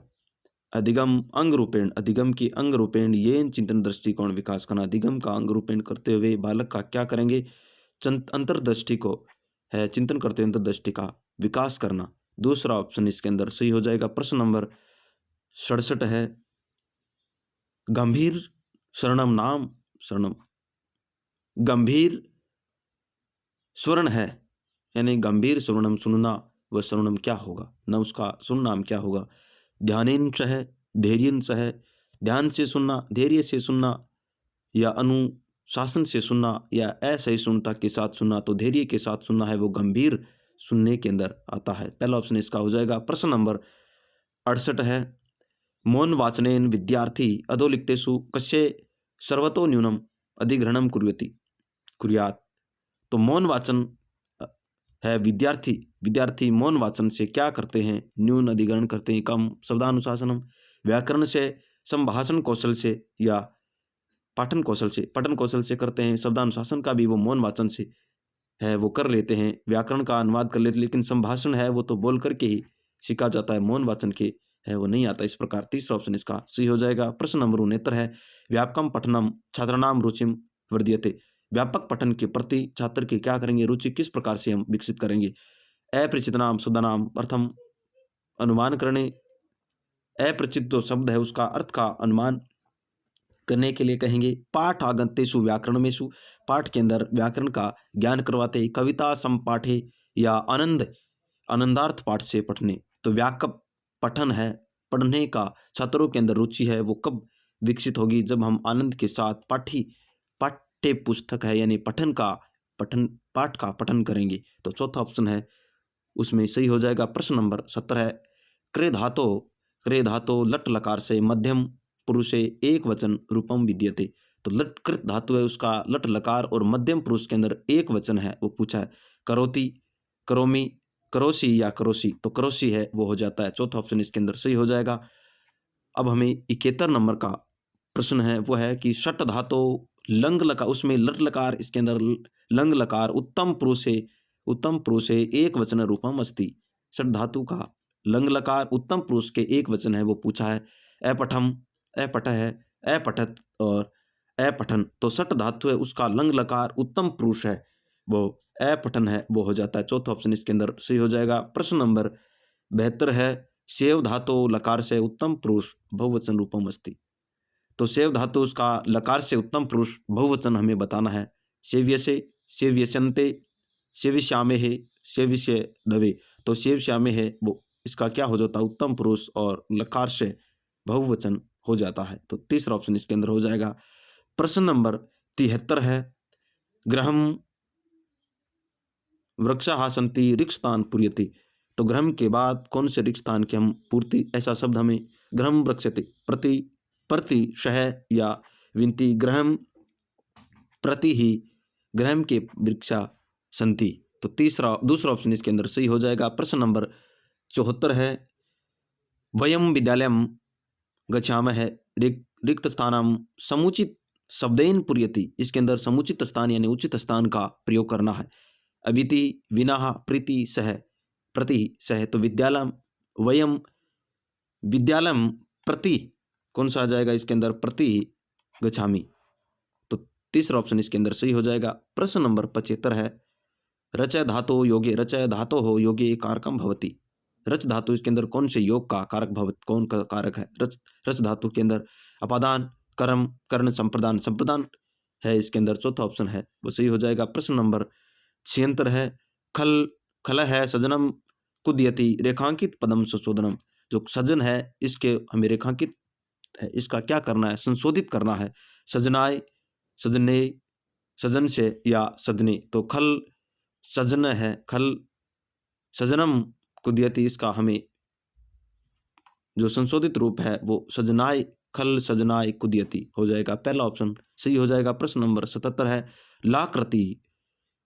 अधिगम की अंग रूपेण येन चिंतन दृष्टिकोण विकास करना। अधिगम का अंग रूपेण करते हुए बालक का क्या करेंगे? अंतर्दृष्टि को है चिंतन करते हुए अंतर्दृष्टि का विकास करना। दूसरा ऑप्शन इसके अंदर सही हो जाएगा। प्रश्न नंबर 67 है गंभीर शरणम। गंभीर स्वर्ण है यानी गंभीर स्वर्णम सुनना, वह स्वर्णम क्या होगा न उसका सुननाम क्या होगा? ध्यानेन सह, धैर्यन सह, ध्यान से सुनना, धैर्य से सुनना, या अनुशासन से सुनना, या असहिष्णुता के साथ सुनना। तो धैर्य के साथ सुनना है वो गंभीर सुनने के अंदर आता है। पहला ऑप्शन इसका हो जाएगा। प्रश्न नंबर 68 है मौन वाचनेन विद्यार्थी अधोलिखितेषु कस्य सर्वतो न्यूनम अधिग्रहणम कुर्यात्। तो मौन वाचन है विद्यार्थी मौन वाचन से क्या करते हैं? न्यून अधिग्रहण करते हैं, कम। शब्दानुशासनम व्याकरण से, संभाषण कौशल से, या पठन कौशल से करते हैं। शब्दानुशासन का भी वो मौन वाचन से है वो कर लेते हैं, व्याकरण का अनुवाद कर लेते हैं, लेकिन संभाषण है वो तो बोल करके ही सीखा जाता है, मौन वाचन के है वो नहीं आता। इस प्रकार तीसरा ऑप्शन इसका सही हो जाएगा। प्रश्न नंबर 69 है व्यापकम पठनम छात्राणाम रुचिम वर्ध्यते। व्यापक पठन के प्रति छात्र की क्या करेंगे? रुचि किस प्रकार से हम विकसित करेंगे? अपरिचित नाम शब्दानाम प्रथम अनुमान करने। अपरिचित जो शब्द है उसका अर्थ का अनुमान करने के लिए कहेंगे। पाठ आगंतेषु व्याकरणमेषु, पाठ के अंदर व्याकरण का ज्ञान करवाते। कविता संपाठे, या आनंदार्थ पाठ से पढ़ने। तो व्यापक पठन है पढ़ने का छात्रों के अंदर रुचि है वो कब विकसित होगी? जब हम आनंद के साथ पाठ्य पुस्तक है यानी पाठ का पठन करेंगे। तो चौथा ऑप्शन है उसमें सही हो जाएगा। प्रश्न नंबर 70 है क्रे धातो लट लकार से मध्यम पुरुषे एक वचन रूपम विद्यते। तो लट कृत धातु है उसका लट लकार और मध्यम पुरुष के अंदर एक वचन है वो पूछा है। करोति, करोमी, करोसी या करोसी। तो करोसी है वो हो जाता है। चौथा ऑप्शन इसके अंदर सही हो जाएगा। अब हमें 71 नंबर का प्रश्न है वो है कि षट धातो लंग लकार, उसमें लट लकार इसके अंदर लंग लकार उत्तम पुरुषे एक वचन रूपम अस्ति। षट धातु का लंग लकार उत्तम पुरुष के एक वचन है वो पूछा है। अपठम, अपठ है, अपठत और अपठन। तो षट धातु है उसका लंग लकार उत्तम पुरुष है वो अपठन है वो हो जाता है। चौथा ऑप्शन इसके अंदर सही हो जाएगा। प्रश्न नंबर 72 है सेव धातु लकार से उत्तम पुरुष बहुवचन रूपम अस्ति। तो सेव धातु उसका लकार से उत्तम पुरुष बहुवचन हमें बताना है। सेव्यसे, सेव्यसन्ते, सेविष्यामे है, सेविष्य दवे। तो सेविष्यामे है वो इसका क्या हो जाता है? उत्तम पुरुष और लकार से बहुवचन हो जाता है। तो तीसरा ऑप्शन इसके अंदर हो जाएगा। प्रश्न नंबर 73 है ग्रहम वृक्षाः सन्ति रिक्तान पूर्यते। तो ग्रहम के बाद कौन से रिक्तान की हम पूर्ति, ऐसा शब्द हमें ग्रहम वृक्षते प्रति शह या विनती। ग्रहम प्रति ही ग्रहम के वृक्षा संति। तो दूसरा ऑप्शन इसके अंदर सही हो जाएगा। प्रश्न नंबर 74 है वयम विद्यालयम गच्छामः रिक्त स्थानम समुचित शब्देन पूर्यति। इसके अंदर समुचित स्थान यानी उचित स्थान का प्रयोग करना है। अभिति, विनाह, प्रीति, सह, प्रति, सह। तो वयम विद्यालयम प्रति कौन सा आ जाएगा इसके अंदर? प्रति गच्छामि। तो तीसरा ऑप्शन इसके अंदर सही हो जाएगा। प्रश्न नंबर 75 है रच धातो हो योगे कारकम भवति। रच धातु इसके अंदर कौन से योग का कारक कौन का कारक है? रच धातु के अंदर अपादान, कर्म, कर्ण, संप्रदान है इसके अंदर। चौथा ऑप्शन है वो सही हो जाएगा। प्रश्न नंबर 76 है खल है सजनम कुद्यति रेखांकित पदम संशोधनम। जो सजन है इसके हमें रेखांकित है इसका क्या करना है? संशोधित करना है। सजनाय, सजने, सजन से या सजने। तो खल सजन है, खल सजनम कुद्यति इसका हमें जो संशोधित रूप है वो सजनाय खल सजनाय कुदयति हो जाएगा। पहला ऑप्शन सही हो जाएगा। प्रश्न नंबर 77 है लाकृति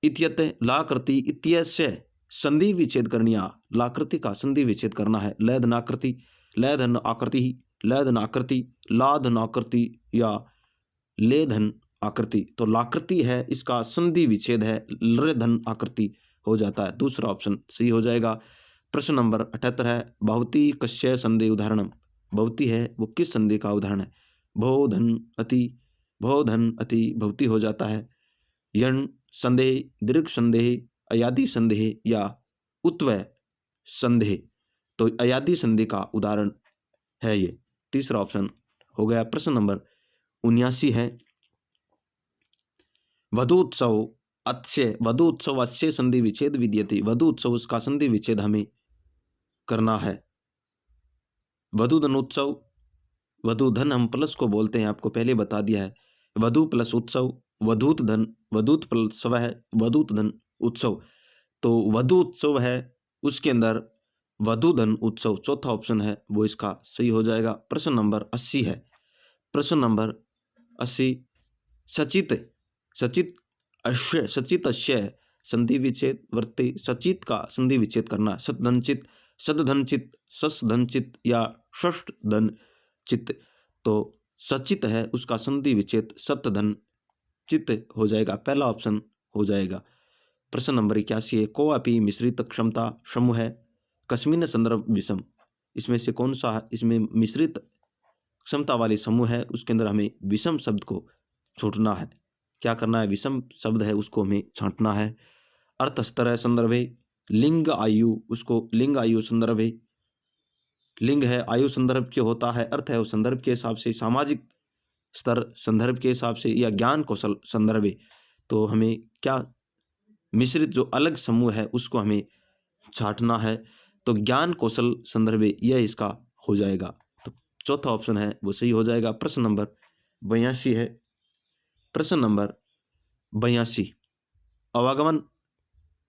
इत्यते लाकृति इत्यस्य संधि विच्छेद करनिया। लाकृति का संधि विच्छेद करना है। लैधनाकृति, लैधन आकृति, लैधन आकृति, लाधन आकृति या लेधन आकृति। तो लाकृति है, इसका संधि विच्छेद है, लृधन आकृति हो जाता है। दूसरा ऑप्शन सही हो जाएगा। प्रश्न नंबर 78 है भवती कस्य संधि उदाहरणम। भवती है वो किस संधि का उदाहरण है? भोधन अति, भोधन अति भवती हो जाता है। यण संदेह, दीर्घ संदेह, अयादि संदेह या उत्वय संदेह। तो अयादि संधि का उदाहरण है ये। तीसरा ऑप्शन हो गया। प्रश्न नंबर 79 है वधु उत्सव अस्य, वधु उत्सव अस्य संधि विच्छेद विद्यते। वधु उत्सव उसका संधि विच्छेद हमें करना है। वधु धन उत्सव, वधु धन हम प्लस को बोलते हैं, आपको पहले बता दिया है। वधु प्लस उत्सव, वधूत धन, वधूत प्लस स्व है, वधूत धन उत्सव। तो वधु उत्सव है उसके अंदर वधु धन उत्सव चौथा ऑप्शन है वो इसका सही हो जाएगा। प्रश्न नंबर 80 है। प्रश्न नंबर 80 सचित, सचित अश्य, सचित अश्य संधि विच्छेद वर्ते। सचित का संधि विच्छेद करना। सतधनचित, सदधनचित, ससधनचित या षष्ठधनचित। तो सचित है उसका संधि विच्छेद सतधनचित हो जाएगा। पहला ऑप्शन हो जाएगा। प्रश्न नंबर 81 है को अपि मिश्रित क्षमता समूह है कस्मिन् संदर्भ विषम। इसमें से कौन सा इसमें मिश्रित क्षमता वाले समूह है, उसके अंदर हमें विषम शब्द को छूटना है। क्या करना है? विषम शब्द है उसको हमें छांटना है। अर्थ स्तर संदर्भे, लिंग आयु, उसको लिंग आयु संदर्भे। लिंग है आयु संदर्भ के होता है, अर्थ है वो संदर्भ के हिसाब से, सामाजिक स्तर संदर्भ के हिसाब से या ज्ञान कौशल संदर्भे। तो हमें क्या मिश्रित जो अलग समूह है उसको हमें छांटना है। तो ज्ञान कौशल संदर्भे यह इसका हो जाएगा। तो चौथा ऑप्शन है वो सही हो जाएगा। प्रश्न नंबर 82 है। प्रश्न नंबर 82 अवगमन,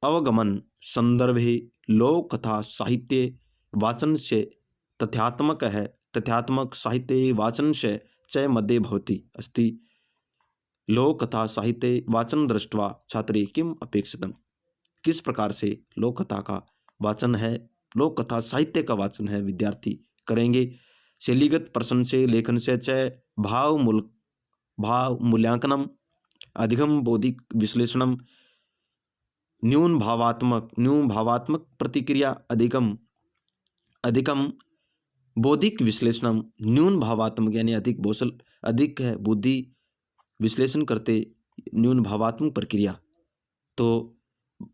अवगमन संदर्भे लोक कथा साहित्य वाचन से तथ्यात्मक है। तथ्यात्मक साहित्य वाचन से च मध्ये भवति अस्ति। लोक कथा साहित्य वाचन दृष्ट्वा छात्रे किम अपेक्षितम। किस प्रकार से लोक कथा का वाचन है, लोक कथा साहित्य का वाचन है विद्यार्थी करेंगे। शैलीगत प्रश्न से लेखन से च भाव मूल्यांकनम अधिगम बौद्धिक विश्लेषणम न्यून भावात्मक प्रतिक्रिया अधिकम बौद्धिक विश्लेषणम। न्यून भावात्मक यानी अधिक है बुद्धि विश्लेषण करते न्यून भावात्मक प्रक्रिया। तो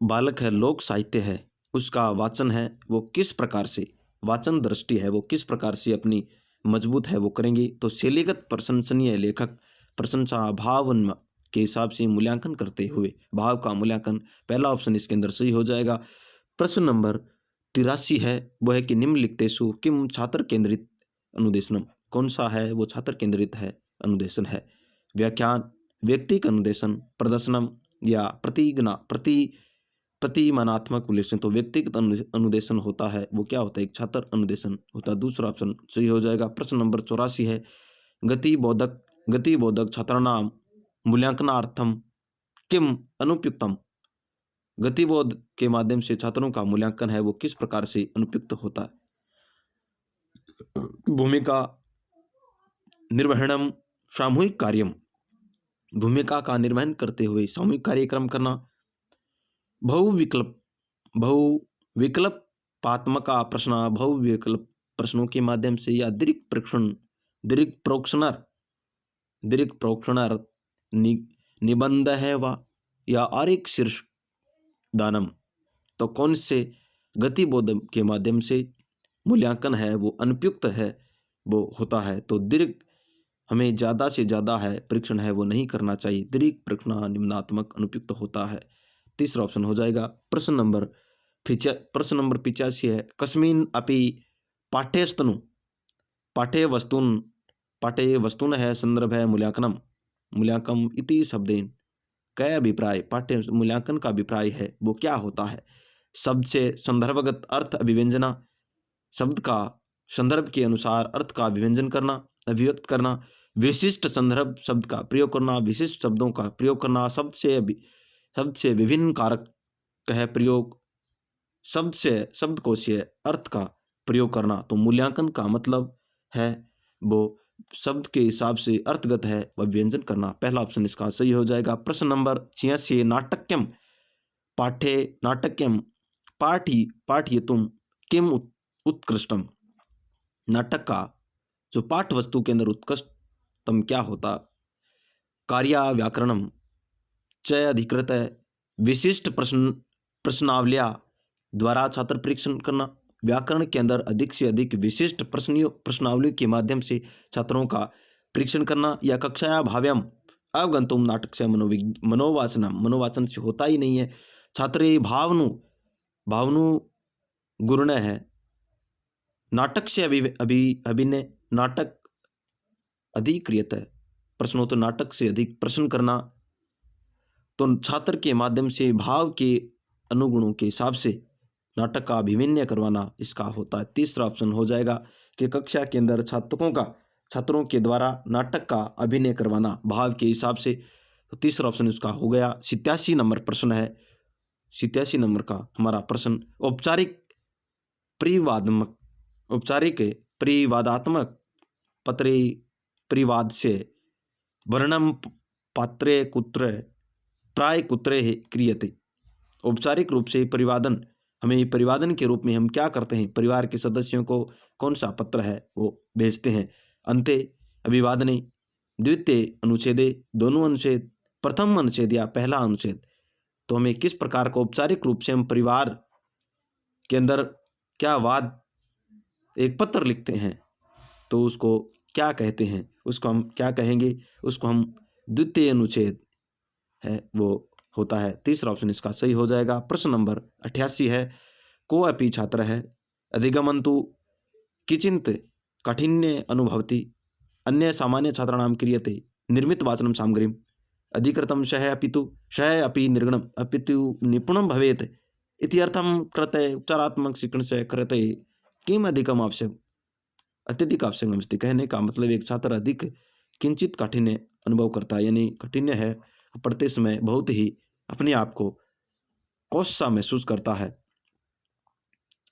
बालक है लोक साहित्य है उसका वाचन है वो किस प्रकार से, वाचन दृष्टि है वो किस प्रकार से अपनी मजबूत है वो करेंगे। तो शैलीगत प्रशंसनीय लेखक प्रशंसा भाव के हिसाब से मूल्यांकन करते हुए भाव का मूल्यांकन, पहला ऑप्शन इसके अंदर सही हो जाएगा। प्रश्न नंबर 83 है वो है कि निम्नलिखितेषु किम छात्र केंद्रित अनुदेशनम। कौन सा है वो छात्र केंद्रित है अनुदेशन है? व्याख्यान, व्यक्तिक अनुदेशन, प्रदर्शनम या प्रतिमानात्मक विश्लेषण। तो व्यक्तिगत अनुदेशन होता है वो क्या होता है? एक छात्र अनुदेशन होता है। दूसरा ऑप्शन सही हो जाएगा। प्रश्न नंबर 84 है गतिबोधक छात्राणाम मूल्यांकनार्थम किम अनुपयुक्तम। गतिबोध के माध्यम से छात्रों का मूल्यांकन है वो किस प्रकार से अनुपयुक्त होता है? भूमिका निर्वहणम सामूहिक कार्यम। भूमिका का निर्वहन करते हुए सामूहिक कार्यक्रम करना। बहुविकल्पात्मक प्रश्न, बहुविकल्प प्रश्नों के माध्यम से या दीर्घ प्रोक्षणर निबंध है वा या आरेख शीर्ष दानम। तो कौन से गतिबोध के माध्यम से मूल्यांकन है वो अनुपयुक्त है वो होता है? तो दीर्घ हमें ज़्यादा से ज़्यादा है परीक्षण है वो नहीं करना चाहिए। दीर्घ परीक्षण निम्नात्मक अनुपयुक्त होता है। तीसरा ऑप्शन हो जाएगा। प्रश्न नंबर 85 है कस्मिन् अपि पाठ्य वस्तुन है संदर्भ है मूल्यांकन इति शब्देन कै अभिप्राय। पाठ्य मूल्यांकन का अभिप्राय है वो क्या होता है? शब्द से संदर्भगत अर्थ अभिव्यंजना, शब्द का संदर्भ के अनुसार अर्थ का विभंजन करना, अभिव्यक्त करना, विशिष्ट संदर्भ शब्द का प्रयोग करना, विशिष्ट शब्दों का प्रयोग करना, शब्द से विभिन्न कारक कह प्रयोग, शब्द से शब्दकोशीय अर्थ का प्रयोग करना। तो मूल्यांकन का मतलब है वो शब्द के हिसाब से अर्थगत है वह व्यंजन करना। पहला ऑप्शन इसका सही हो जाएगा। प्रश्न नंबर 86, नाटक्यम पाठयितुम किम उत्कृष्टम। नाटक का जो पाठ वस्तु के अंदर उत्कृष्टतम क्या होता? कार्या व्याकरणम च अधिकृत विशिष्ट प्रश्नावलिया द्वारा छात्र परीक्षण करना। व्याकरण के अंदर अधिक से अधिक विशिष्ट प्रश्नावली के माध्यम से छात्रों का परीक्षण करना। या कक्षाया भाव्यम अवगंतुम नाटक से मनोवाचन से होता ही नहीं है। छात्रे भावनु गुरुण है। नाटक से अभिनय नाटक अधिक्रियत है। प्रश्नों तो नाटक से अधिक प्रश्न करना, तो छात्र के माध्यम से भाव के अनुगुणों के हिसाब से नाटक का अभिनय करवाना इसका होता है। तीसरा ऑप्शन हो जाएगा कि कक्षा के अंदर छात्रों के द्वारा नाटक का अभिनय करवाना भाव के हिसाब से। तो तीसरा ऑप्शन इसका हो गया। 87 नंबर प्रश्न है। 87 नंबर का हमारा प्रश्न, औपचारिक परिवादात्मक पत्रे परिवाद से वर्णम पात्रे कुत्र प्राय कुत्रे क्रियते। औपचारिक रूप से परिवादन के रूप में हम क्या करते हैं? परिवार के सदस्यों को कौन सा पत्र है वो भेजते हैं। अंते अभिवादने, द्वितीय अनुच्छेदे, दोनों अनुच्छेद, प्रथम अनुच्छेद या पहला अनुच्छेद। तो हमें किस प्रकार को औपचारिक रूप से हम परिवार के अंदर क्या वाद एक पत्र लिखते हैं तो उसको क्या कहते हैं? उसको हम क्या कहेंगे? उसको हम द्वितीय अनुच्छेद है वो होता है। तीसरा ऑप्शन इसका सही हो जाएगा। प्रश्न नंबर 88 है। को अपि छात्र है अधिगमंतु किंचित काठिन्य अनुभवति अन्य सामान्य छात्राणाम क्रियते निर्मित वाचनम सामग्रीम अधिकृतम शः अपि निर्गुणम अपितु निपुणम भवेत् इति अर्थम कृते उपचारात्मक शिक्षण से कृते किम अधिकम आवश्यक अत्यधिक आवश्यक अस्ति। कहने का मतलब एक छात्र अधिक किंचित काठिन्य अनुभव करता है, यानी काठिन्य है पढ़ते समय बहुत ही अपने आप को कौश सा महसूस करता है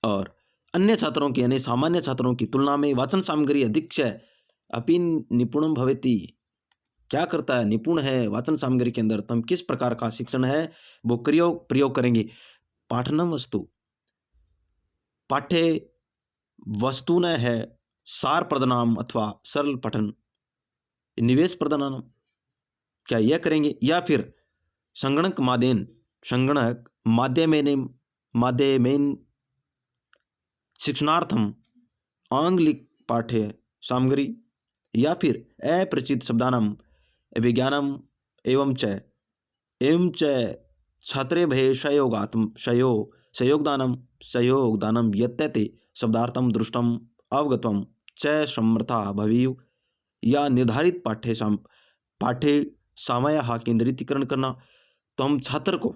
और अन्य छात्रों की यानी सामान्य छात्रों की तुलना में वाचन सामग्री अधिक से अपि निपुणम भवेति क्या करता है? निपुण है वाचन सामग्री के अंदर। तो हम किस प्रकार का शिक्षण है वो प्रयोग करेंगे। पाठनम वस्तु पाठ्य वस्तु न है सार प्रदानम अथवा सरल पठन निवेश प्रदानम, क्या यह करेंगे? या फिर संगणक माध्यमेन शिक्षणार्थम आंग्लिक पाठ्य सामग्री, या फिर अपरिचित शब्दानाम अभिज्ञानम एवं च छात्रे भय सहयोगदानम यत्ते शब्दार्थम दृष्टम अवगतम च समर्था भवेयु। या निर्धारित पाठ्य सामय केंद्रीकरण करना। तो हम छात्र को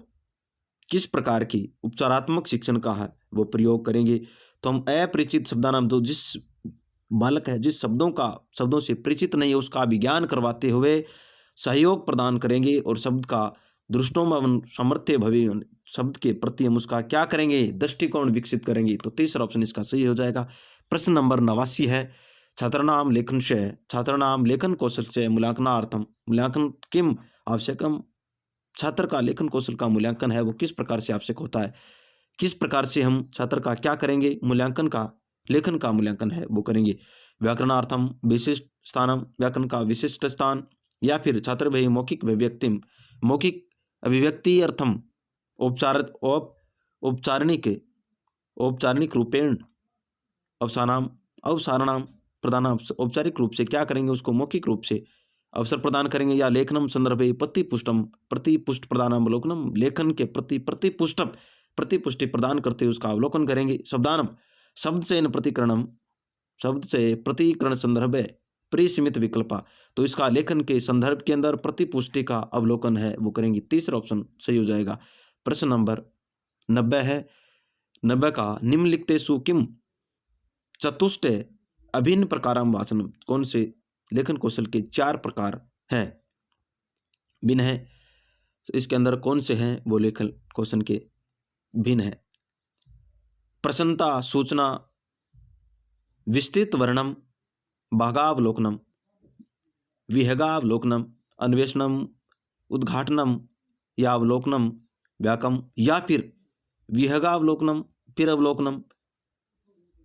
किस प्रकार की उपचारात्मक शिक्षण का है वो प्रयोग करेंगे। तो हम अपरिचित शब्दानाम, तो जिस बालक है जिस शब्दों से परिचित नहीं है उसका विज्ञान करवाते हुए सहयोग प्रदान करेंगे और शब्द का दृष्टोम समर्थे भवे शब्द के प्रति हम उसका क्या करेंगे? दृष्टिकोण विकसित करेंगे। तो तीसरा ऑप्शन इसका सही हो जाएगा। प्रश्न नंबर 89 है। छात्राणाम लेखन कौशल से मूल्यांकन किम आवश्यकम। छात्र का लेखन कौशल का मूल्यांकन है वो किस प्रकार से आवश्यक होता है? किस प्रकार से हम छात्र का क्या करेंगे? लेखन का मूल्यांकन है वो करेंगे। व्याकरणार्थम विशिष्ट स्थानम, व्याकरण का विशिष्ट स्थान, या फिर छात्र भाई मौखिक अभिव्यक्ति अर्थम औपचारिक रूपेण अवसारणाम प्रदान। औपचारिक रूप से क्या करेंगे? उसको मौखिक रूप से अवसर प्रदान करेंगे। या लेखनम संदर्भे प्रतिपुष्ट प्रदानावलोकनम, लेखन के प्रति प्रतिपुष्टि प्रदान करते उसका अवलोकन करेंगे। शब्दानम, शब्द से प्रतिकरण संदर्भे परिसीमित विकल्पा, तो इसका लेखन के संदर्भ के अंदर प्रतिपुष्टि का अवलोकन है वो करेंगे। तीसरा ऑप्शन सही हो जाएगा। प्रश्न नंबर 90 है। 90 का निम्नलिखितेषु किम चतुष्टय अभिन्न प्रकारम वाचनम, कौन से लेखन कौशल के 4 प्रकार हैं, भिन्न है। तो इसके अंदर कौन से हैं वो लेखन कौशल के भिन्न है। प्रसन्नता, सूचना, विस्तृत वर्णम, भागावलोकनम, विहगावलोकनम, अन्वेषणम, उद्घाटनम या अवलोकनम, व्याकम, या फिर विहगावलोकनम फिर अवलोकनम,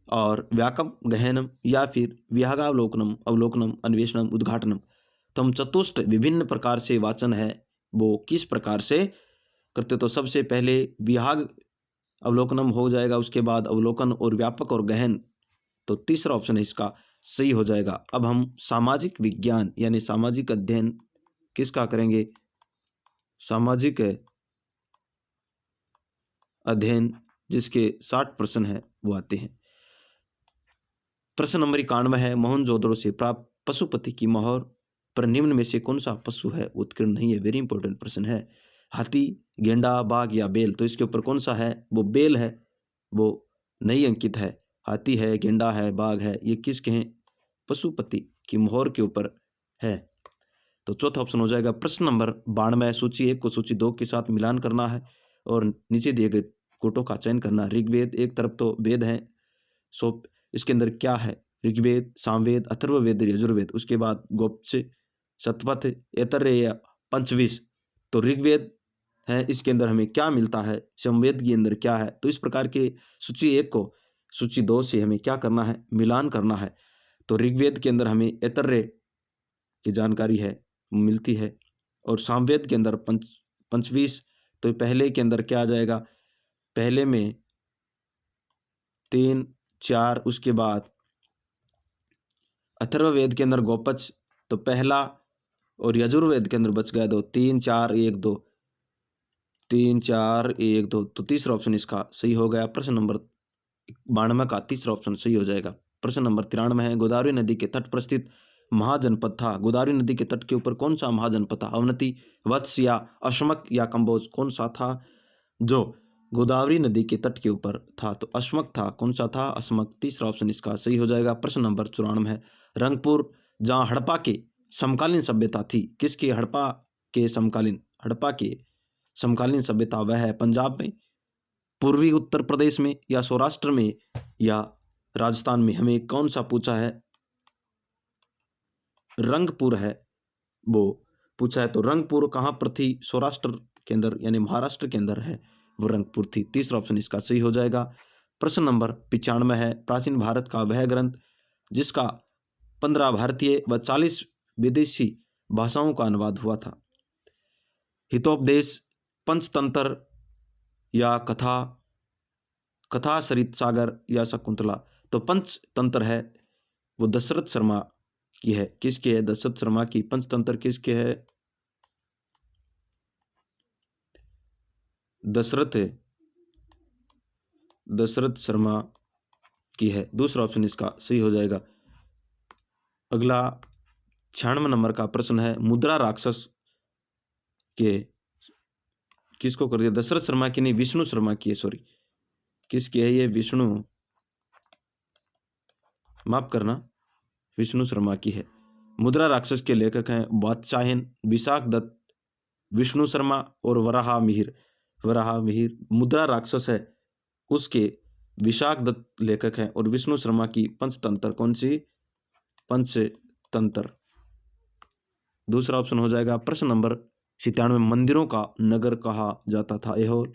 और व्याकम गहनम, या फिर विहगावलोकनम, अवलोकनम, अन्वेषणम, उद्घाटनम। तो हम चतुष्ट विभिन्न प्रकार से वाचन है वो किस प्रकार से करते, तो सबसे पहले विहग अवलोकनम हो जाएगा, उसके बाद अवलोकन और व्यापक और गहन, तो तीसरा ऑप्शन है इसका सही हो जाएगा। अब हम सामाजिक विज्ञान यानी सामाजिक अध्ययन किसका करेंगे, सामाजिक अध्ययन जिसके 60 प्रश्न है वो आते हैं। प्रश्न नंबर 91 है, मोहनजोदड़ो से प्राप्त पशुपति की मोहर पर निम्न में से कौन सा पशु है उत्कीर्ण नहीं है। वेरी इंपॉर्टेंट प्रश्न है। हाथी, गेंडा, बाघ या बेल, तो इसके ऊपर कौन सा है, वो बेल है, वो नहीं अंकित है। हाथी है, गेंडा है, बाघ है, ये किसके हैं, पशुपति की मोहर के ऊपर है। तो चौथा ऑप्शन हो जाएगा प्रश्न नंबर 92, सूची 1 को सूची 2 के साथ मिलान करना है और नीचे दिए गए कोटों का चयन करना। ऋग्वेद एक तरफ तो वेद है, सो इसके अंदर क्या है, ऋग्वेद, सामवेद, अथर्ववेद, यजुर्वेद, उसके बाद गोप्स, शतपथ, ऐतरेय या पंचविश। तो ऋग्वेद है, इसके अंदर हमें क्या मिलता है, सामवेद के अंदर क्या है। तो इस प्रकार के सूची 1 को सूची 2 से हमें क्या करना है, मिलान करना है। तो ऋग्वेद के अंदर हमें ऐतरेय की जानकारी है मिलती है, और सामवेद के अंदर पंचविश, तो पहले के अंदर क्या आ जाएगा, पहले में 3, 4, उसके बाद अथर्ववेद के अंदर गोपच, तो पहला, और यजुर्वेद के अंदर बच गया 2, 3, 4, 1, 2, 3, 4, 1, 2, तो तीसरा ऑप्शन इसका सही हो गया। प्रश्न नंबर 92 का तीसरा ऑप्शन सही हो जाएगा। प्रश्न नंबर 93 है, गोदावरी नदी के तट पर स्थित महाजनपद था। गोदावरी नदी के तट के ऊपर कौन सा महाजनपद था, अवनति, वत्स या अश्मक या कंबोज, कौन सा था जो गोदावरी नदी के तट के ऊपर था, तो अश्मक था, कौन सा था, अश्मक, तीसरा ऑप्शन इसका सही हो जाएगा। प्रश्न नंबर 94 है, रंगपुर जहाँ हड़प्पा के समकालीन सभ्यता थी, किसके हड़प्पा के समकालीन सभ्यता वह है पंजाब में, पूर्वी उत्तर प्रदेश में, या सौराष्ट्र में, या राजस्थान में। हमें कौन सा पूछा है, रंगपुर है वो पूछा है, तो रंगपुर कहाँ पर थी, सौराष्ट्र के अंदर यानी महाराष्ट्र के अंदर है वो रंगपुर थी, तीसरा ऑप्शन इसका सही हो जाएगा। प्रश्न नंबर 95 है, प्राचीन भारत का वह ग्रंथ जिसका 15 भारतीय व 40 विदेशी भाषाओं का अनुवाद हुआ था। हितोपदेश, पंचतंत्र या कथा सरित सागर या शकुंतला। तो पंचतंत्र है वो दशरथ शर्मा की है, किसके है, दशरथ शर्मा की। पंचतंत्र किसके है, दशरथ शर्मा की है, दूसरा ऑप्शन इसका सही हो जाएगा। अगला 96 नंबर का प्रश्न है, मुद्रा राक्षस के किसको कर दिया, दशरथ शर्मा की नहीं, विष्णु शर्मा की है, सॉरी, किसकी है ये, विष्णु, माफ करना, विष्णु शर्मा की है। मुद्रा राक्षस के लेखक हैं वात्स्यायन, विशाख दत्त, विष्णु शर्मा और वराह मिहिर। मुद्रा राक्षस है उसके विशाख दत्त लेखक हैं, और विष्णु शर्मा की पंचतंत्र, कौन सी, पंचतंत्र, दूसरा ऑप्शन हो जाएगा। प्रश्न नंबर 97, मंदिरों का नगर कहा जाता था, ऐहोल,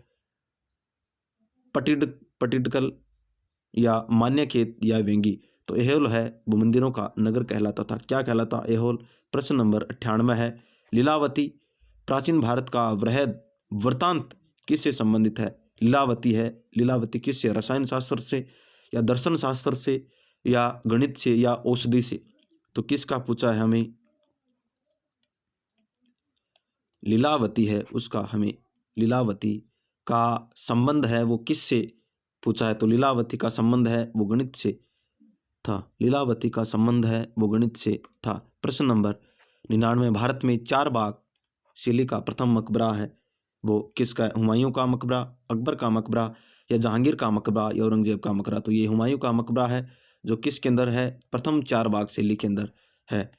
पटिडकल या मान्यखेत या वेंगी। तो ऐहोल है वो मंदिरों का नगर कहलाता था, क्या कहलाता, ऐहोल। प्रश्न नंबर 98 है, लीलावती प्राचीन भारत का वृहद वृत्तांत किससे संबंधित है, लीलावती है, लीलावती किससे, रसायन शास्त्र से या दर्शन शास्त्र से या गणित से या औषधि से। तो किसका पूछा है हमें, लीलावती है उसका, हमें लीलावती का संबंध है वो किससे पूछा है, तो लीलावती का संबंध है वो गणित से था, लीलावती का संबंध है वो गणित से था। प्रश्न नंबर 99, भारत में 4 बाग शैली का प्रथम मकबरा है वो किसका है, हुमायूं का मकबरा, अकबर का मकबरा, या जहांगीर का मकबरा, या औरंगजेब का मकबरा। तो ये हुमायूं का मकबरा है, जो किसके अंदर है, प्रथम चार भाग शैली के अंदर है।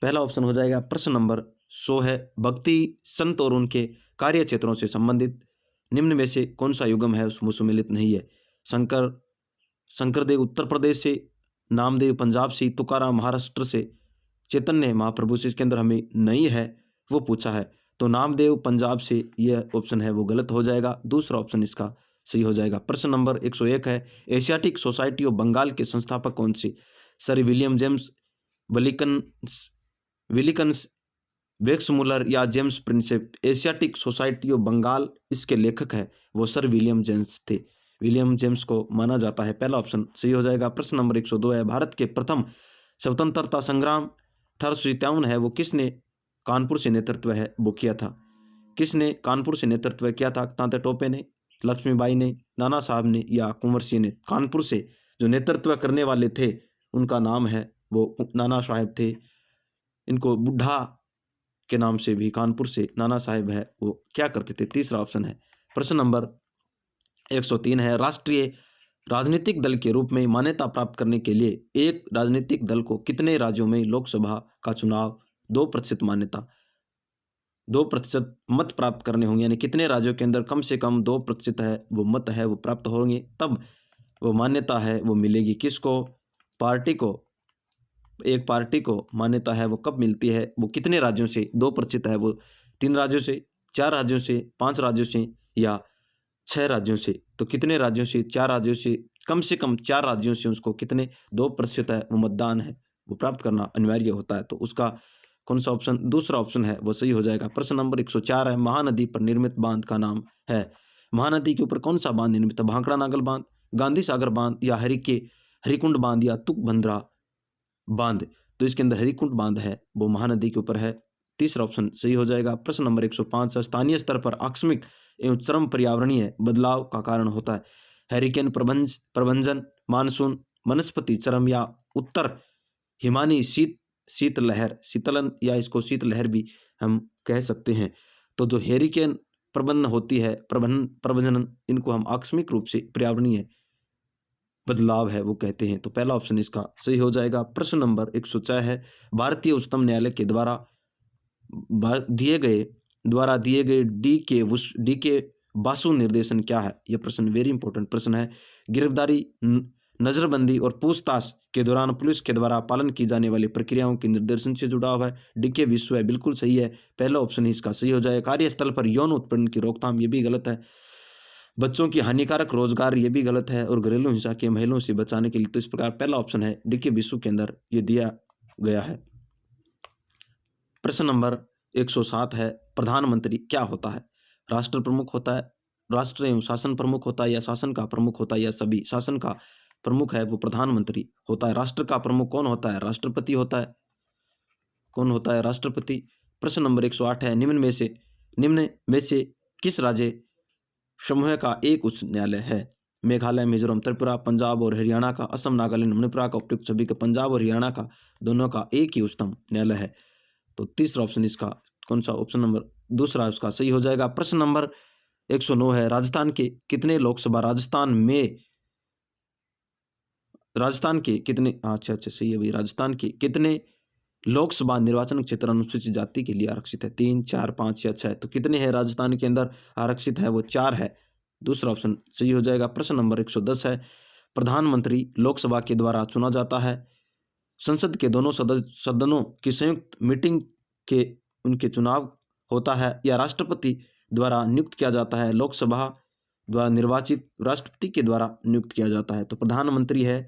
पहला ऑप्शन हो जाएगा प्रश्न नंबर 100 है, भक्ति संत और उनके कार्य क्षेत्रों से संबंधित निम्न में से कौन सा युगम है उसमें सुमेलित नहीं है। शंकरदेव उत्तर प्रदेश से, नामदेव पंजाब से, तुकाराम महाराष्ट्र से, चैतन्य महाप्रभु से, इसके अंदर हमें नहीं है वो पूछा है, तो नामदेव पंजाब से यह ऑप्शन है वो गलत हो जाएगा। दूसरा ऑप्शन इसका सही हो जाएगा। प्रश्न नंबर 101 है, एशियाटिक सोसाइटी ऑफ बंगाल के संस्थापक कौन से? सर विलियम जेम्स विलिकन्स वेक्समुलर या James Prinsep. Asiatic Society of Bengal इसके लेखक है वो सर विलियम जेम्स थे। विलियम जेम्स को माना जाता है। पहला ऑप्शन सही हो जाएगा। प्रश्न नंबर 102 है, भारत के प्रथम स्वतंत्रता संग्राम 1857 है वो किसने कानपुर से नेतृत्व है वो किया था? किसने कानपुर से नेतृत्व किया था? तात्या टोपे ने, लक्ष्मीबाई ने, नाना साहब ने या कुंवर सिंह ने? कानपुर से जो नेतृत्व करने वाले थे उनका नाम है वो नाना साहब थे। इनको बुढ़ा के नाम से भी कानपुर से नाना साहब है वो क्या करते थे? तीसरा ऑप्शन है। प्रश्न नंबर 103 है, राष्ट्रीय राजनीतिक दल के रूप में मान्यता प्राप्त करने के लिए एक राजनीतिक दल को कितने राज्यों में लोकसभा का चुनाव 2% मान्यता 2% मत प्राप्त करने होंगे, यानी कितने राज्यों के अंदर कम से कम 2% है वो मत है वो प्राप्त होंगे, तब वो मान्यता है वो मिलेगी। किसको? पार्टी को। एक पार्टी को मान्यता है वो कब मिलती है, वो कितने राज्यों से 2% है, वो 3 राज्यों से, 4 राज्यों से, 5 राज्यों से या 6 राज्यों से? तो कितने राज्यों से? 4 राज्यों से, कम से कम 4 राज्यों से उसको कितने 2% है वो मतदान है वो प्राप्त करना अनिवार्य होता है। तो उसका कौन सा ऑप्शन? दूसरा ऑप्शन है वो सही हो जाएगा। प्रश्न नंबर 104 है, महानदी पर निर्मित बांध का नाम है। महानदी के ऊपर कौन सा बांध निर्मित है? भांकड़ा नागल बांध, गांधी सागर बांध या हरिकुंड बांध या तुंगभद्रा बांध? तो इसके अंदर हरिकुंड बांध है वो महानदी के ऊपर है। तीसरा ऑप्शन सही हो जाएगा। प्रश्न नंबर 105 है, स्थानीय स्तर पर आकस्मिक एवं चरम पर्यावरणीय बदलाव का कारण होता है। हैरिकेन प्रभंजन, मानसून, वनस्पति चरम या उत्तर हिमानी शीतलहर, शीतलन या इसको शीतलहर भी हम कह सकते हैं। तो जो हैरिकेन प्रबंधन होती है, प्रबंधन, इनको हम आकस्मिक रूप से पर्यावरणीय बदलाव है वो कहते हैं। तो पहला ऑप्शन इसका सही हो जाएगा। प्रश्न नंबर 104 है, भारतीय उच्चतम न्यायालय के द्वारा दिए गए डी के बासु निर्देशन क्या है? यह प्रश्न वेरी इंपॉर्टेंट प्रश्न है। गिरफ्तारी, नजरबंदी और पूछताछ के दौरान पुलिस के द्वारा पालन की जाने वाली प्रक्रियाओं के निर्देशन से जुड़ा हुआ है। डी के विश्व है, बिल्कुल सही है। पहला ऑप्शन ही इसका सही हो जाएगा। कार्यस्थल पर यौन उत्पीड़न की रोकथाम, ये भी गलत है। बच्चों की हानिकारक रोजगार, ये भी गलत है। और घरेलू हिंसा के महिलाओं से बचाने के लिए, तो इस प्रकार पहला ऑप्शन है डी के विश्व के अंदर ये दिया गया है। प्रश्न नंबर 107 है, प्रधानमंत्री क्या होता है? राष्ट्र प्रमुख होता है, राष्ट्र एवं शासन प्रमुख होता है, या शासन का प्रमुख होता है, या सभी? शासन का प्रमुख है वो प्रधानमंत्री होता है। राष्ट्र का प्रमुख कौन होता है? राष्ट्रपति होता है। कौन होता है? राष्ट्रपति। प्रश्न नंबर 108 है, निम्न में से किस राज्य समूह का एक उच्च न्यायालय है? मेघालय, मिजोरम, त्रिपुरा, पंजाब और हरियाणा का, असम, नागालैंड, मणिपुर का, उपयुक्त सभी का, पंजाब और हरियाणा का, दोनों का एक ही उच्चतम न्यायालय है। तो तीसरा ऑप्शन इसका कौन सा? ऑप्शन नंबर दूसरा उसका सही हो जाएगा। प्रश्न नंबर 109 है, राजस्थान के कितने लोकसभा सही है भाई। राजस्थान के कितने लोकसभा निर्वाचन क्षेत्र अनुसूचित जाति के लिए आरक्षित है? 3, 4, 5 या 6? तो कितने हैं राजस्थान के अंदर आरक्षित है? वो 4 है। दूसरा ऑप्शन सही हो जाएगा। प्रश्न नंबर 110 है, प्रधानमंत्री लोकसभा के द्वारा चुना जाता है, संसद के दोनों सदनों की संयुक्त मीटिंग के उनके चुनाव होता है, या राष्ट्रपति द्वारा नियुक्त किया जाता है? लोकसभा द्वारा निर्वाचित राष्ट्रपति के द्वारा नियुक्त किया जाता है। तो प्रधानमंत्री है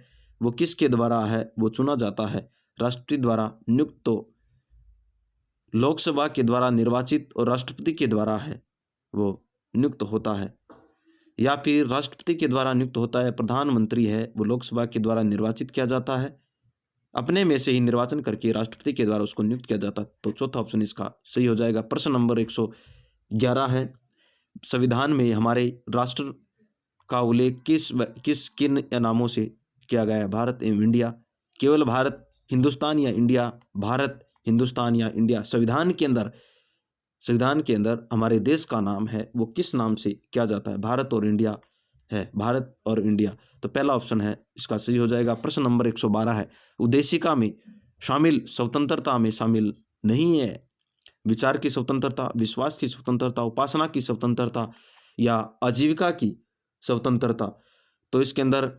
वो किसके द्वारा है वो चुना जाता है? राष्ट्रपति द्वारा नियुक्त। तो लोकसभा के द्वारा निर्वाचित और राष्ट्रपति के द्वारा है वो नियुक्त होता है, या फिर राष्ट्रपति के द्वारा नियुक्त होता है? प्रधानमंत्री है वो लोकसभा के द्वारा निर्वाचित किया जाता है, अपने में से ही निर्वाचन करके राष्ट्रपति के द्वारा उसको नियुक्त किया जाता है। तो चौथा ऑप्शन इसका सही हो जाएगा। प्रश्न नंबर 111 है, संविधान में हमारे राष्ट्र का उल्लेख किन नामों से किया गया है? भारत एवं इंडिया, केवल भारत, हिंदुस्तान या इंडिया, भारत, हिंदुस्तान या इंडिया? संविधान के अंदर हमारे देश का नाम है वो किस नाम से किया जाता है? भारत और इंडिया, है, भारत और इंडिया। तो पहला ऑप्शन है इसका सही हो जाएगा। प्रश्न नंबर 112 है, उद्देशिका में शामिल स्वतंत्रता में शामिल नहीं है विचार की स्वतंत्रता, विश्वास की स्वतंत्रता, उपासना की स्वतंत्रता या आजीविका की स्वतंत्रता। तो इसके अंदर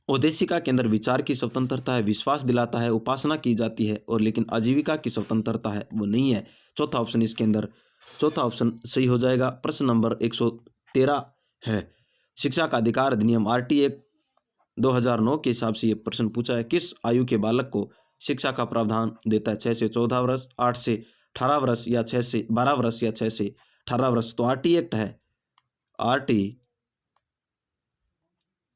उद्देशिका के अंदर विचार की स्वतंत्रता है, विश्वास दिलाता है, उपासना की जाती है, और लेकिन आजीविका की स्वतंत्रता है वो नहीं है। चौथा ऑप्शन इसके अंदर, चौथा ऑप्शन सही हो जाएगा। प्रश्न नंबर 113 है, शिक्षा का अधिकार अधिनियम RT एक्ट 2009 के हिसाब से ये प्रश्न पूछा है, किस आयु के बालक को शिक्षा का प्रावधान देता है? 6 से 14 वर्ष, 8 से 18 वर्ष, या 6 से 12 वर्ष, या 6 से 18 वर्ष। तो RT एक्ट है,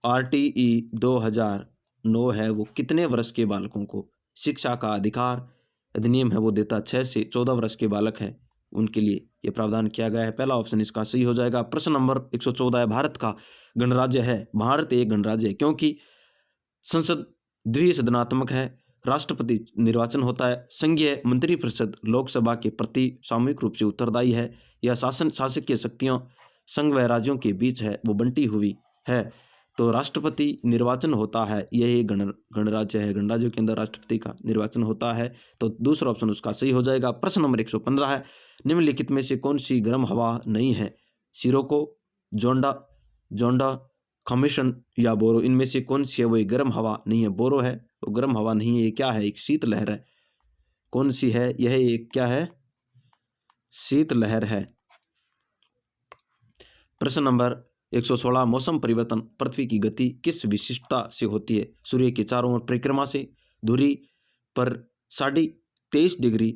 RTE 2009 है, वो कितने वर्ष के बालकों को शिक्षा का अधिकार अधिनियम है वो देता है? 6 से 14 वर्ष के बालक हैं उनके लिए ये प्रावधान किया गया है। पहला ऑप्शन इसका सही हो जाएगा। प्रश्न नंबर 114 है, भारत का गणराज्य है, भारत एक गणराज्य है क्योंकि संसद द्विसदनात्मक है, राष्ट्रपति निर्वाचन होता है, संघीय मंत्रिपरिषद लोकसभा के प्रति सामूहिक रूप से उत्तरदायी है, या शासकीय शक्तियों संघ व राज्यों के बीच है वो बंटी हुई है। तो राष्ट्रपति निर्वाचन होता है, यही गणराज्य है, गणराज्यों के अंदर राष्ट्रपति का निर्वाचन होता है। तो दूसरा ऑप्शन उसका सही हो जाएगा। प्रश्न नंबर 115 है, निम्नलिखित में से कौन सी गर्म हवा नहीं है? सिरोको, जोंडा, कमीशन या बोरो। इनमें से कौन सी है वो गर्म हवा नहीं है? बोरो है, वो गर्म हवा नहीं है। ये क्या है? एक शीतलहर है। कौन सी है यह? एक क्या है? शीतलहर है। प्रश्न नंबर 116, मौसम परिवर्तन पृथ्वी की गति किस विशिष्टता से होती है? सूर्य के चारों ओर परिक्रमा से, धुरी पर 23.5 डिग्री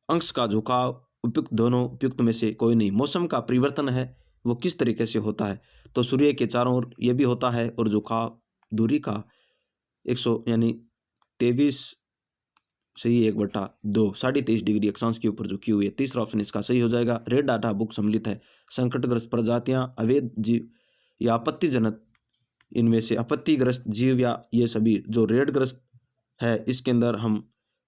अंश का झुकाव, उपयुक्त दोनों, उपयुक्त में से कोई नहीं। मौसम का परिवर्तन है वो किस तरीके से होता है? तो सूर्य के चारों ओर ये भी होता है, और झुकाव दूरी का 100 यानी 23 सही 1/2 23.5 डिग्री अक्षांश के ऊपर झुकी हुई है। तीसरा ऑप्शन इसका सही हो जाएगा। रेड डाटा बुक सम्मिलित है, संकटग्रस्त प्रजातियां, अवैध जीव या आपत्तिजनक, इनमें से आपत्तिग्रस्त जीव या ये सभी जो रेडग्रस्त है, इसके अंदर हम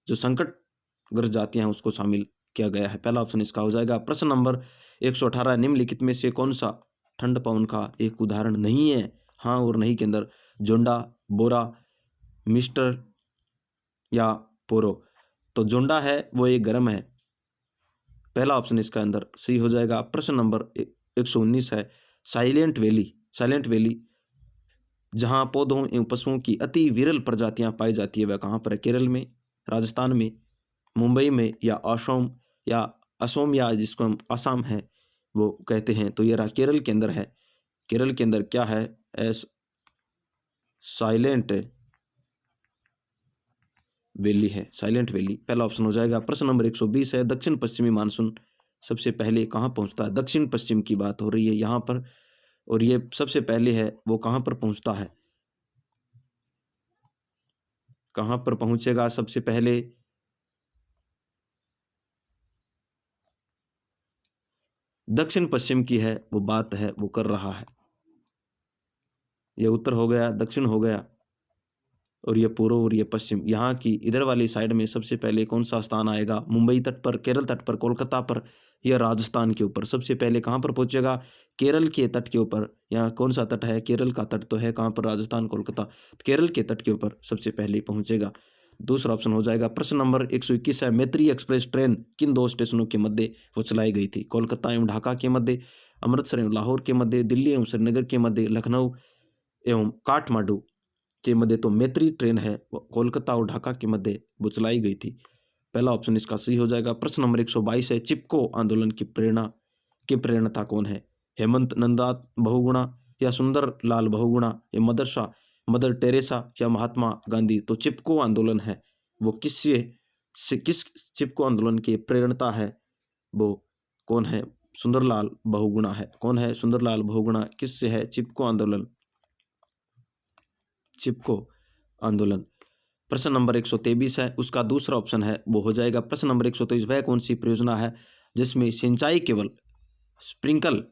जो संकटग्रस्त जातियां हैं उसको शामिल किया गया है। पहला ऑप्शन इसका हो जाएगा। प्रश्न नंबर 118, निम्नलिखित में से कौन सा ठंड पवन का एक उदाहरण नहीं है? हाँ और नहीं के अंदर जोंडा, बोरा, मिस्टर या पोरो। तो जोंडा है वो एक गर्म है, पहला ऑप्शन इसका अंदर सही हो जाएगा। प्रश्न नंबर 119 है, साइलेंट वैली जहां पौधों एवं पशुओं की अति विरल प्रजातियां पाई जाती है वह कहाँ पर है? केरल में, राजस्थान में, मुंबई में, या असोम या जिसको हम आसाम है वो कहते हैं। तो ये रहा केरल के अंदर है। केरल के अंदर क्या है? साइलेंट वैली है, साइलेंट वैली पहला ऑप्शन हो जाएगा। प्रश्न नंबर 120 है, दक्षिण पश्चिमी मानसून सबसे पहले कहाँ पहुँचता है? दक्षिण पश्चिम की बात हो रही है यहाँ पर, और ये सबसे पहले है वो कहाँ पर पहुँचता है? कहाँ पर पहुँचेगा सबसे पहले? दक्षिण पश्चिम की है वो बात है वो कर रहा है। ये उत्तर हो गया, दक्षिण हो गया, और ये पूर्व और ये पश्चिम। यहाँ की इधर वाली साइड में सबसे पहले कौन सा स्थान आएगा? मुंबई तट पर, केरल तट पर, कोलकाता पर, या राजस्थान के ऊपर? सबसे पहले कहाँ पर पहुँचेगा? केरल के तट के ऊपर। यहाँ कौन सा तट है? केरल का तट तो है कहाँ पर? राजस्थान, कोलकाता। केरल के तट के ऊपर सबसे पहले पहुँचेगा। दूसरा ऑप्शन हो जाएगा। प्रश्न नंबर 121 है, मैत्री एक्सप्रेस ट्रेन किन दो स्टेशनों के मध्य वो चलाई गई थी? कोलकाता एवं ढाका के मध्य, अमृतसर एवं लाहौर के मध्य, दिल्ली एवं श्रीनगर के मध्य, लखनऊ एवं काठमांडू के मध्य। तो मैत्री ट्रेन है वो कोलकाता और ढाका के मध्य वो चलाई गई थी। पहला ऑप्शन इसका सही हो जाएगा। प्रश्न नंबर 122 है, चिपको आंदोलन की प्रेरणा कौन है? हेमंत नंदात बहुगुणा, या सुंदर लाल बहुगुणा, या मदर टेरेसा, या महात्मा गांधी? तो चिपको आंदोलन है वो किस चिपको आंदोलन की प्रेरणा है वो कौन है? सुंदरलाल बहुगुणा है। कौन है सुंदरलाल बहुगुणा? किससे है चिपको आंदोलन? चिपको आंदोलन। प्रश्न नंबर 123 है, उसका दूसरा ऑप्शन है वो हो जाएगा। प्रश्न नंबर 123, वह कौन सी परियोजना है जिसमें सिंचाई केवल स्प्रिंकल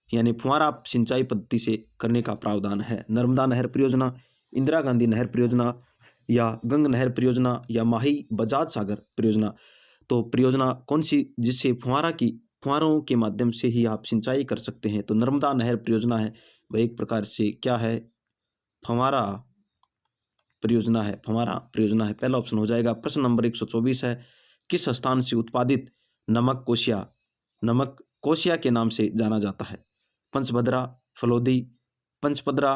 यानी फुहारा सिंचाई पद्धति से करने का प्रावधान है? नर्मदा नहर परियोजना, इंदिरा गांधी नहर परियोजना, या गंग नहर परियोजना, या माही बजाज सागर परियोजना? तो परियोजना कौन सी जिससे फुहारों के माध्यम से ही आप सिंचाई कर सकते हैं? तो नर्मदा नहर परियोजना है वह एक प्रकार से क्या है, फव्वारा परियोजना है, फव्वारा परियोजना है। पहला ऑप्शन हो जाएगा। प्रश्न नंबर 124 है, किस स्थान से उत्पादित नमक कोशिया के नाम से जाना जाता है? पंचभद्रा, फलोदी, पंचपदरा,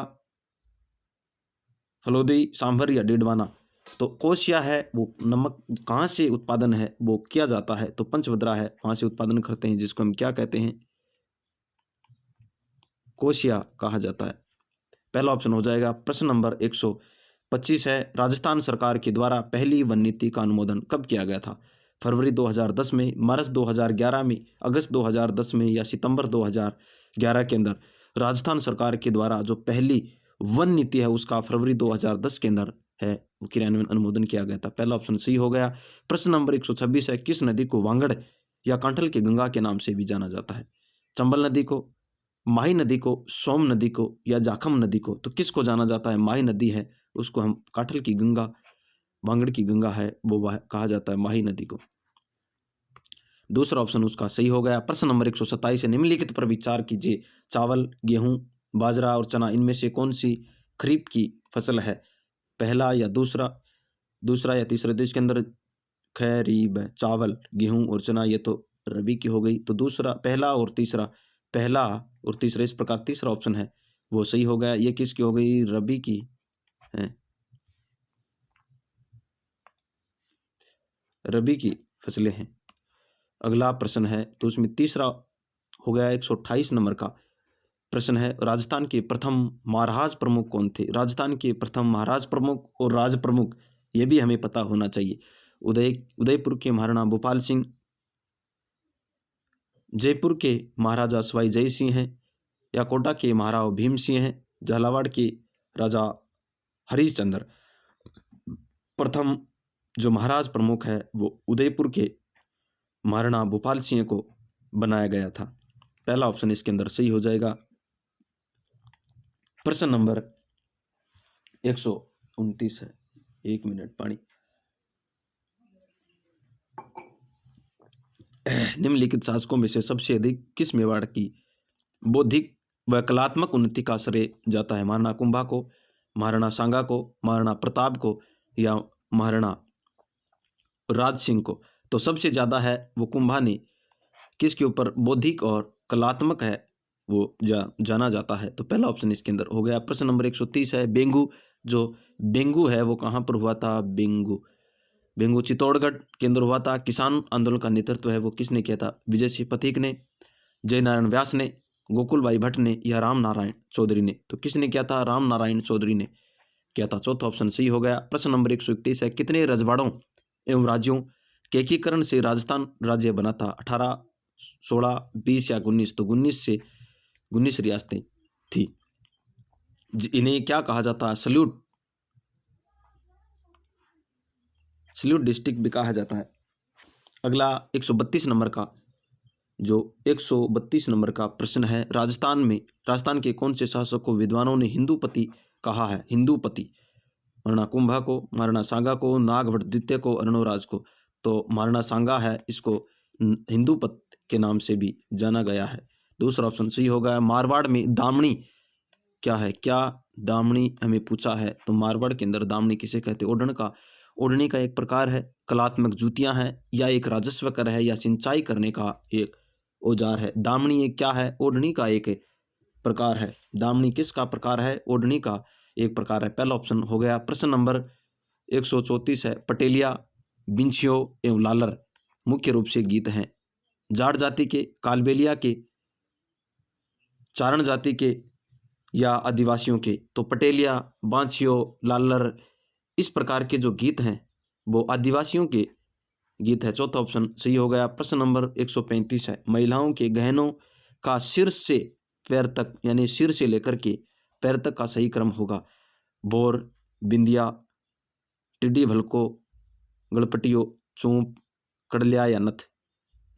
फलोदी, सांभर या डेडवाना? तो कोशिया है वो नमक कहाँ से उत्पादन है वो किया जाता है, तो पंचभद्रा है, वहाँ से उत्पादन करते हैं, जिसको हम क्या कहते हैं, कोशिया कहा जाता है। पहला ऑप्शन हो जाएगा। प्रश्न नंबर 125 है, राजस्थान सरकार के द्वारा पहली वन नीति का अनुमोदन कब किया गया था? फरवरी 2010 में, मार्च 2011 में, अगस्त 2010 में या सितंबर 2011 के अंदर? राजस्थान सरकार के द्वारा जो पहली वन नीति है उसका फरवरी 2010 के अंदर है वो क्रियान्वयन अनुमोदन किया गया था। पहला ऑप्शन सही हो गया। प्रश्न नंबर 126 है, किस नदी को वांगड़ या कांठल की गंगा के नाम से भी जाना जाता है? चंबल नदी को, माही नदी को, सोम नदी को या जाखम नदी को? तो किसको जाना जाता है? माही नदी है, उसको हम काठल की गंगा, वांगड़ की गंगा है वो कहा जाता है माही नदी को। दूसरा ऑप्शन उसका सही हो गया। प्रश्न नंबर 127 है, निम्नलिखित पर विचार कीजिए, चावल, गेहूं, बाजरा और चना इनमें से कौन सी खरीफ की फसल है? पहला या दूसरा या तीसरा? देश के अंदर खरीफ है, चावल, गेहूं और चना, ये तो रबी की हो गई। तो दूसरा, पहला और तीसरा, इस प्रकार तीसरा ऑप्शन है वो सही हो गया। ये किसकी हो गई? रबी की है, रबी की फसलें हैं। अगला प्रश्न है तो उसमें तीसरा हो गया। 128 नंबर का प्रश्न है, राजस्थान के प्रथम महाराज प्रमुख कौन थे? राजस्थान के प्रथम महाराज प्रमुख और राज प्रमुख ये भी हमें पता होना चाहिए। उदयपुर के महाराणा भूपाल सिंह, जयपुर के महाराजा सवाई जय सिंह हैं, या कोटा के महाराजा भीम सिंह हैं, झालावाड़ के राजा हरिश्चंद्र? प्रथम जो महाराज प्रमुख है वो उदयपुर के महाराणा भूपाल सिंह को बनाया गया था। पहला ऑप्शन इसके अंदर सही हो जाएगा। प्रश्न नंबर 129 है, 1 मिनट पानी। निम्नलिखित शासकों में से सबसे अधिक किस मेवाड़ की बौद्धिक व कलात्मक उन्नति का श्रेय जाता है? महाराणा कुंभा को, महाराणा सांगा को, महाराणा प्रताप को या महाराणा राज सिंह को? तो सबसे ज्यादा है वो कुंभा ने किसके ऊपर बौद्धिक और कलात्मक है वो जाना जाता है। तो पहला ऑप्शन इसके अंदर हो गया। प्रश्न नंबर 130 है, बेंगू है वो कहाँ पर हुआ था? बेंगू चित्तौड़गढ़ के अंदर हुआ था। किसान आंदोलन का नेतृत्व है वो किसने किया था? विजय सिंह पथिक ने, जय नारायण व्यास ने, गोकुल भाई भट्ट ने या राम नारायण चौधरी ने? तो किसने किया था? राम नारायण चौधरी ने किया था। चौथा ऑप्शन सही हो गया। प्रश्न नंबर 131 है, कितने रजवाड़ों एवं राज्यों के एकीकरण से राजस्थान राज्य बना था? 18, 16, 20 या 19? तो 19 रियासतें थी। इन्हें क्या कहा जाता है? सल्यूट डिस्ट्रिक्ट भी कहा जाता है। अगला 132 नंबर का प्रश्न है, राजस्थान के कौन से शासक को विद्वानों ने हिंदूपति कहा है? हिंदूपति, महाराणा कुंभा को, महाराणा सांगा को, नागभट्ट द्वितीय को, अरुणोराज को? तो महाराणा सांगा है, इसको हिंदूपत के नाम से भी जाना गया है। दूसरा ऑप्शन सही होगा। मारवाड़ में दामनी क्या है? क्या दामनी हमें पूछा है, तो मारवाड़ के अंदर दामनी किसे कहते हैं? ओढ़नी का एक प्रकार है, कलात्मक जूतियां हैं, या एक राजस्व कर है, या सिंचाई करने का एक औजार है? दामनी एक क्या है? ओढ़नी का एक प्रकार है। दामनी किसका प्रकार है? ओढ़नी का एक प्रकार है। पहला ऑप्शन हो गया। प्रश्न नंबर 134 है, पटेलिया, बिंछियो एवं लालर मुख्य रूप से गीत हैं जाट जाति के, कालबेलिया के, चारण जाति के या आदिवासियों के? तो पटेलिया, बांछियो, लालर इस प्रकार के जो गीत हैं वो आदिवासियों के गीत है। चौथा ऑप्शन सही हो गया। प्रश्न नंबर 135 है, महिलाओं के गहनों का सिर से पैर तक यानी सिर से लेकर के पैर तक का सही क्रम होगा? बोर, बिंदिया, टिड्डी भलको, गड़पटियो, चूंप, कड़लिया या नथ?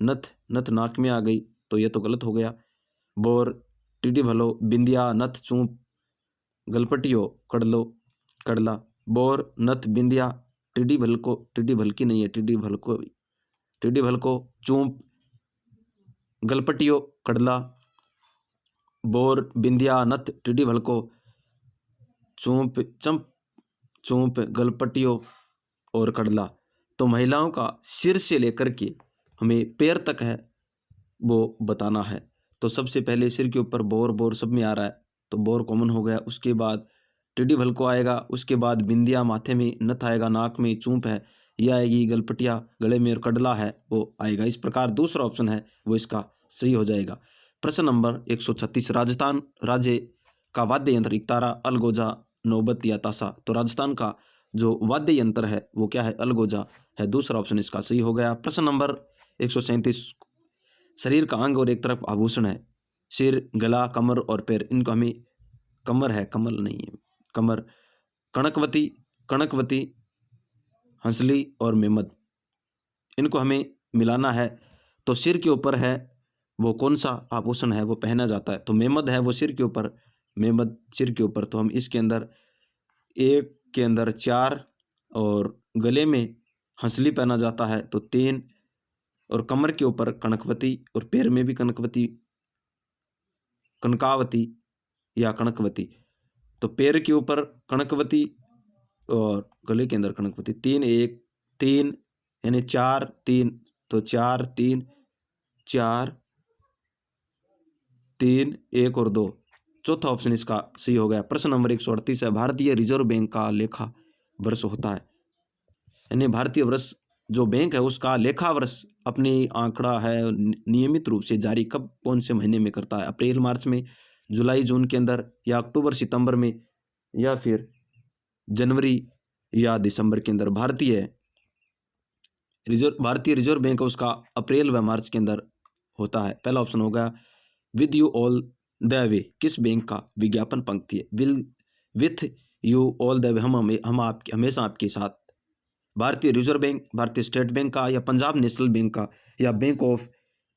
नथ नाक में आ गई तो ये तो गलत हो गया। बोर, टिड्डी भलो, बिंदिया, नथ, चूंप, गलपटियो, कड़ला। बोर, नथ, बिंदिया, टिड्डी भलकी नहीं है, टिड्डी भलको, चूंप, गलपटियो, कड़ला। बोर, बिंदिया, नथ, टिड्डी भलको, चूंप, चंप, चूंप, गलपटियो और कड़ला। तो महिलाओं का सिर से लेकर के हमें पैर तक है वो बताना है। तो सबसे पहले सिर के ऊपर बोर, बोर सब में आ रहा है तो बोर कॉमन हो गया। उसके बाद टिड्डी भलको आएगा, उसके बाद बिंदिया, माथे में नथ आएगा, नाक में चूंप है यह आएगी, गलपटिया गले में और कड़ला है वो आएगा। इस प्रकार दूसरा ऑप्शन है वो इसका सही हो जाएगा। प्रश्न नंबर 136, राजस्थान राज्य का वाद्य यंत्र इकतारा, अलगोजा, नौबत या ताशा। तो राजस्थान का जो वाद्य यंत्र है वो क्या है, अलगोजा है। दूसरा ऑप्शन इसका सही हो गया। प्रश्न नंबर 137, शरीर का अंग और एक तरफ आभूषण है, सिर, गला, कमर और पैर। इनको हमें, कमर है, कमल नहीं है, कमर, कणकवती, कणकवती, हंसली और मेमद, इनको हमें मिलाना है। तो सिर के ऊपर है वो कौन सा आभूषण है वो पहना जाता है, तो मेमद है वो सिर के ऊपर, मेमद सिर के ऊपर। तो हम इसके अंदर एक के अंदर 4 और गले में हंसली पहना जाता है तो 3 और कमर के ऊपर कणकवती और पैर में भी कनकवती, कनकावती या कणकवती। तो पैर के ऊपर कणकवती और गले के अंदर कणकवती। 3 1 3 यानी 4 3, तो 4 3 4 3 1 और 2, चौथा ऑप्शन इसका सही हो गया। प्रश्न नंबर 138 है, भारतीय रिजर्व बैंक का लेखा वर्ष होता है, यानी भारतीय वर्ष जो बैंक है उसका लेखा वर्ष अपनी आंकड़ा है नियमित रूप से जारी कब, कौन से महीने में करता है, अप्रैल मार्च में, जुलाई जून के अंदर, या अक्टूबर सितंबर में, या फिर जनवरी या दिसंबर के अंदर। भारतीय रिजर्व बैंक उसका अप्रैल व मार्च के अंदर होता है। पहला ऑप्शन होगा with you all the way, किस बैंक का विज्ञापन पंक्ति है, will with you all the way, हम आपके हमेशा आपके साथ। भारतीय रिजर्व बैंक, भारतीय स्टेट बैंक का, या पंजाब नेशनल बैंक का, या बैंक ऑफ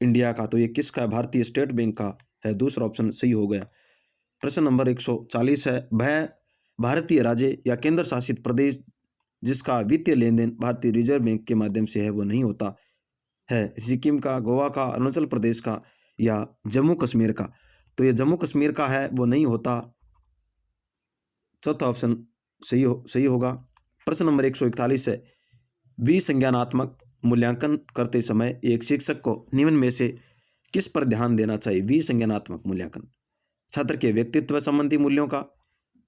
इंडिया का। तो ये किसका है, भारतीय स्टेट बैंक का है। दूसरा ऑप्शन सही हो गया। प्रश्न नंबर 140 है, वह भारतीय राज्य या केंद्र शासित प्रदेश जिसका वित्तीय लेन देन भारतीय रिजर्व बैंक के माध्यम से है वो नहीं होता है, सिक्किम का, गोवा का, अरुणाचल प्रदेश का, या जम्मू कश्मीर का। तो ये जम्मू कश्मीर का है वो नहीं होता, चौथा ऑप्शन सही होगा। प्रश्न नंबर 141 है, विसंज्ञानात्मक मूल्यांकन करते समय एक शिक्षक को निम्न में से किस पर ध्यान देना चाहिए। विसंज्ञानात्मक मूल्यांकन, छात्र के व्यक्तित्व संबंधी मूल्यों का,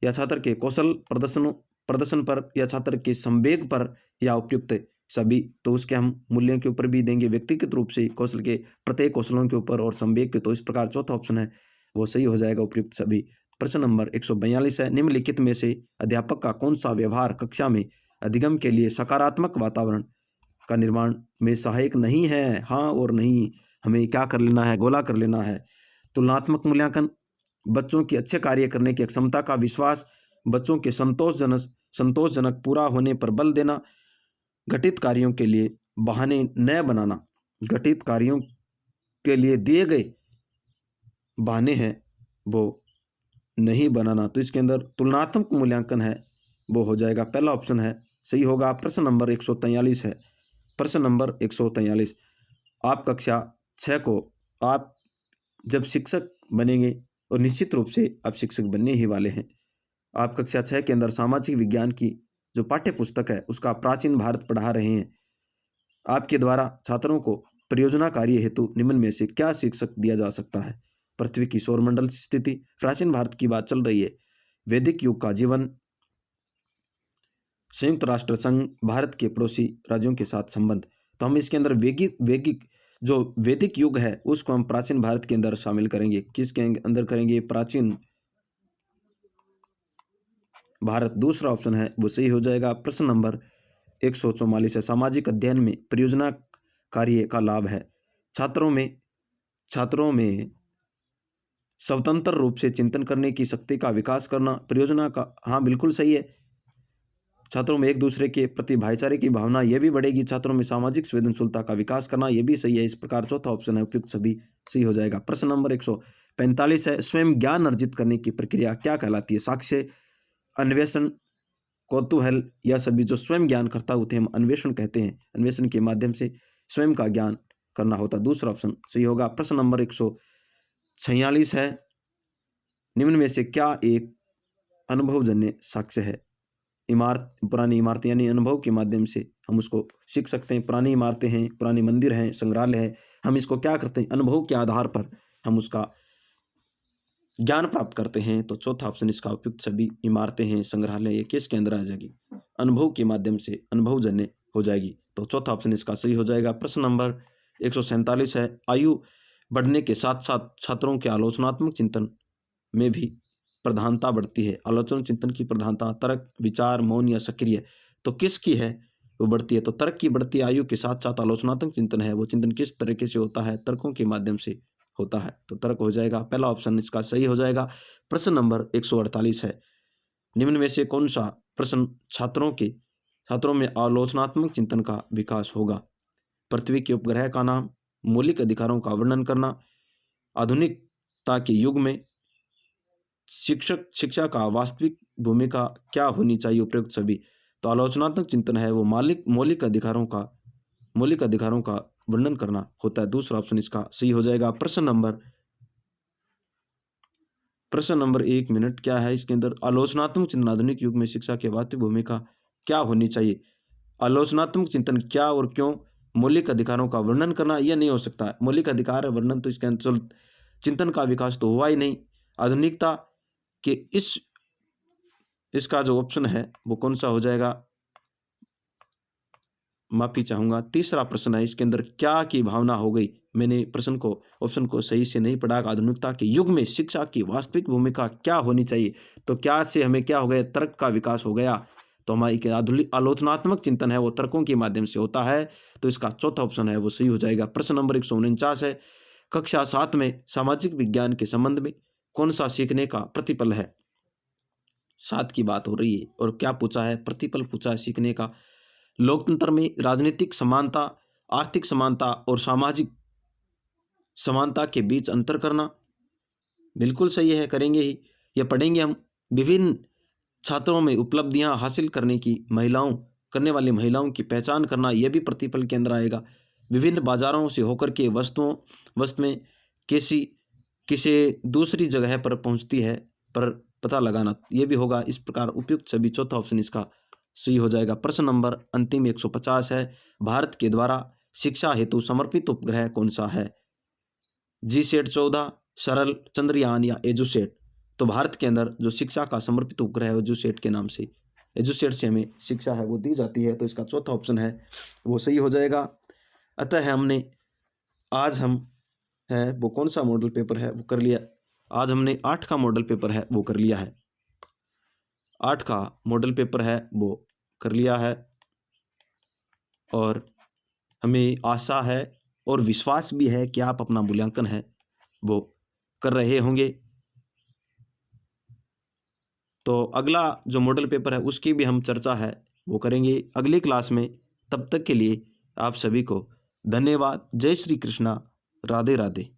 या छात्र के कौशल प्रदर्शन पर, या छात्र के संवेग पर, या उपयुक्त सभी। तो उसके हम मूल्यों के ऊपर भी देंगे, व्यक्तिगत रूप से कौशल के प्रत्येक कौशलों के ऊपर और संवेग के। तो इस प्रकार चौथा ऑप्शन है वो सही हो जाएगा, उपयुक्त सभी। प्रश्न नंबर 142 है, निम्नलिखित में से अध्यापक का कौन सा व्यवहार कक्षा में अधिगम के लिए सकारात्मक वातावरण का निर्माण में सहायक नहीं है। हाँ और नहीं, हमें क्या कर लेना है, गोला कर लेना है। तुलनात्मक मूल्यांकन, बच्चों की अच्छे कार्य करने की क्षमता का विश्वास, बच्चों के संतोषजनक पूरा होने पर बल देना, घटित कार्यों के लिए बहाने न बनाना, घटित कार्यों के लिए दिए गए बहाने हैं वो नहीं बनाना। तो इसके अंदर तुलनात्मक मूल्यांकन है वो हो जाएगा, पहला ऑप्शन है सही होगा। प्रश्न नंबर 143 है, प्रश्न नंबर 143, आप कक्षा 6 को आप जब शिक्षक बनेंगे, और निश्चित रूप से आप शिक्षक बनने ही वाले हैं, आप कक्षा 6 के अंदर सामाजिक विज्ञान की जो पाठ्य पुस्तक है उसका प्राचीन भारत पढ़ा रहे हैं। आपके द्वारा छात्रों को परियोजना कार्य हेतु निम्न में से क्या शिक्षक दिया जा सकता है। पृथ्वी की सौरमंडल स्थिति, प्राचीन भारत की बात चल रही है, वैदिक युग का जीवन, संयुक्त राष्ट्र संघ, भारत के पड़ोसी राज्यों के साथ संबंध। तो हम इसके अंदर वैदिक जो वैदिक युग है उसको हम प्राचीन भारत के अंदर शामिल करेंगे। किसके अंदर करेंगे, प्राचीन भारत। दूसरा ऑप्शन है वो सही हो जाएगा। प्रश्न नंबर 144 है, सामाजिक अध्ययन में परियोजना कार्य का लाभ है, छात्रों में स्वतंत्र रूप से चिंतन करने की शक्ति का विकास करना। परियोजना का, हाँ बिल्कुल सही है, छात्रों में एक दूसरे के प्रति भाईचारे की भावना यह भी बढ़ेगी, छात्रों में सामाजिक संवेदनशीलता का विकास करना, यह भी सही है। इस प्रकार चौथा ऑप्शन है उपयुक्त सभी सही हो जाएगा। प्रश्न नंबर 145 है, स्वयं ज्ञान अर्जित करने की प्रक्रिया क्या कहलाती है। साक्ष्य, अन्वेषण, कौतूहल, या सभी। जो स्वयं ज्ञान करता होते हैं हम अन्वेषण कहते हैं, अन्वेषण के माध्यम से स्वयं का ज्ञान करना होता। दूसरा ऑप्शन सही होगा। प्रश्न नंबर 146 है, निम्न में से क्या एक अनुभवजन्य साक्ष्य है? पुरानी इमारतें, यानी अनुभव के माध्यम से हम उसको सीख सकते हैं। पुरानी इमारतें हैं, पुराने मंदिर हैं, संग्रहालय है, हम इसको क्या करते हैं? अनुभव के आधार पर हम उसका ज्ञान प्राप्त करते हैं। तो चौथा ऑप्शन इसका उपयुक्त। सभी इमारतें हैं, संग्रहालय, ये किसके अंदर आ जाएगी? अनुभव के माध्यम से अनुभवजन्य हो जाएगी। तो चौथा ऑप्शन इसका सही हो जाएगा। प्रश्न नंबर 147 है, आयु बढ़ने के साथ साथ छात्रों के आलोचनात्मक चिंतन में भी प्रधानता बढ़ती है। आलोचनात्मक चिंतन की प्रधानता तर्क, विचार, मौन या सक्रिय, तो किसकी है? वो बढ़ती है। तो तर्क की बढ़ती आयु के साथ साथ आलोचनात्मक चिंतन है, वो चिंतन किस तरीके से होता है? तर्कों के माध्यम से होता है। तो तर्क हो जाएगा, पहला ऑप्शन इसका सही हो जाएगा। प्रश्न नंबर 148 है, निम्न में से कौन सा प्रश्न छात्रों में आलोचनात्मक चिंतन का विकास होगा? पृथ्वी के उपग्रह का नाम, मौलिक अधिकारों का वर्णन करना, आधुनिकता के युग में शिक्षा का वास्तविक भूमिका क्या होनी चाहिए? उपयुक्त सभी। तो आलोचनात्मक चिंतन है वो मौलिक अधिकारों का वर्णन करना होता है। दूसरा ऑप्शन इसका सही हो जाएगा। प्रश्न नंबर 1 मिनट क्या है इसके अंदर? आलोचनात्मक चिंतन आधुनिक युग में शिक्षा के वास्तविक भूमिका क्या होनी चाहिए? आलोचनात्मक चिंतन क्या और क्यों? मौलिक अधिकारों का वर्णन करना, यह नहीं हो सकता। मौलिक अधिकार वर्णन तो इसके अंदर चिंतन का विकास तो हुआ ही नहीं। आधुनिकता के इसका जो ऑप्शन है वो कौन सा हो जाएगा? माफी चाहूंगा। तीसरा प्रश्न है, इसके अंदर क्या की भावना हो गई? मैंने ऑप्शन को सही से नहीं पढ़ा। आधुनिकता के युग में शिक्षा की वास्तविक भूमिका क्या होनी चाहिए? तो क्या से हमें क्या हो गया? तर्क का विकास हो गया। तो हमारी आलोचनात्मक चिंतन है वो तर्कों के माध्यम से होता है। तो इसका चौथा ऑप्शन है वो सही हो जाएगा। प्रश्न नंबर 149 है, कक्षा 7 में सामाजिक विज्ञान के संबंध में कौन सा सीखने का प्रतिफल है? 7 की बात हो रही है और क्या पूछा है? प्रतिफल पूछा है सीखने का। लोकतंत्र में राजनीतिक समानता, आर्थिक समानता और सामाजिक समानता के बीच अंतर करना, बिल्कुल सही है, करेंगे ही। यह पढ़ेंगे हम। विभिन्न छात्रों में उपलब्धियां हासिल करने वाली महिलाओं की पहचान करना, यह भी प्रतिफल के अंदर आएगा। विभिन्न बाजारों से होकर के वस्तुएं किसी दूसरी जगह पर पहुंचती है पर पता लगाना, यह भी होगा। इस प्रकार उपयुक्त सभी चौथा ऑप्शन इसका सही हो जाएगा। प्रश्न नंबर अंतिम 150 है, भारत के द्वारा शिक्षा हेतु समर्पित उपग्रह कौन सा है? जीसैट 14, सरल, चंद्रयान या एजुसेट? तो भारत के अंदर जो शिक्षा का समर्पित उपग्रह है एजुसेट के नाम से, एजुसेट से हमें शिक्षा है वो दी जाती है। तो इसका चौथा ऑप्शन है वो सही हो जाएगा। अतः आज हम है वो कौन सा मॉडल पेपर है वो कर लिया। आज हमने 8 का मॉडल पेपर है वो कर लिया है। 8 का मॉडल पेपर है वो कर लिया है और हमें आशा है और विश्वास भी है कि आप अपना मूल्यांकन है वो कर रहे होंगे। तो अगला जो मॉडल पेपर है उसकी भी हम चर्चा है वो करेंगे अगली क्लास में। तब तक के लिए आप सभी को धन्यवाद। जय श्री कृष्णा, राधे राधे।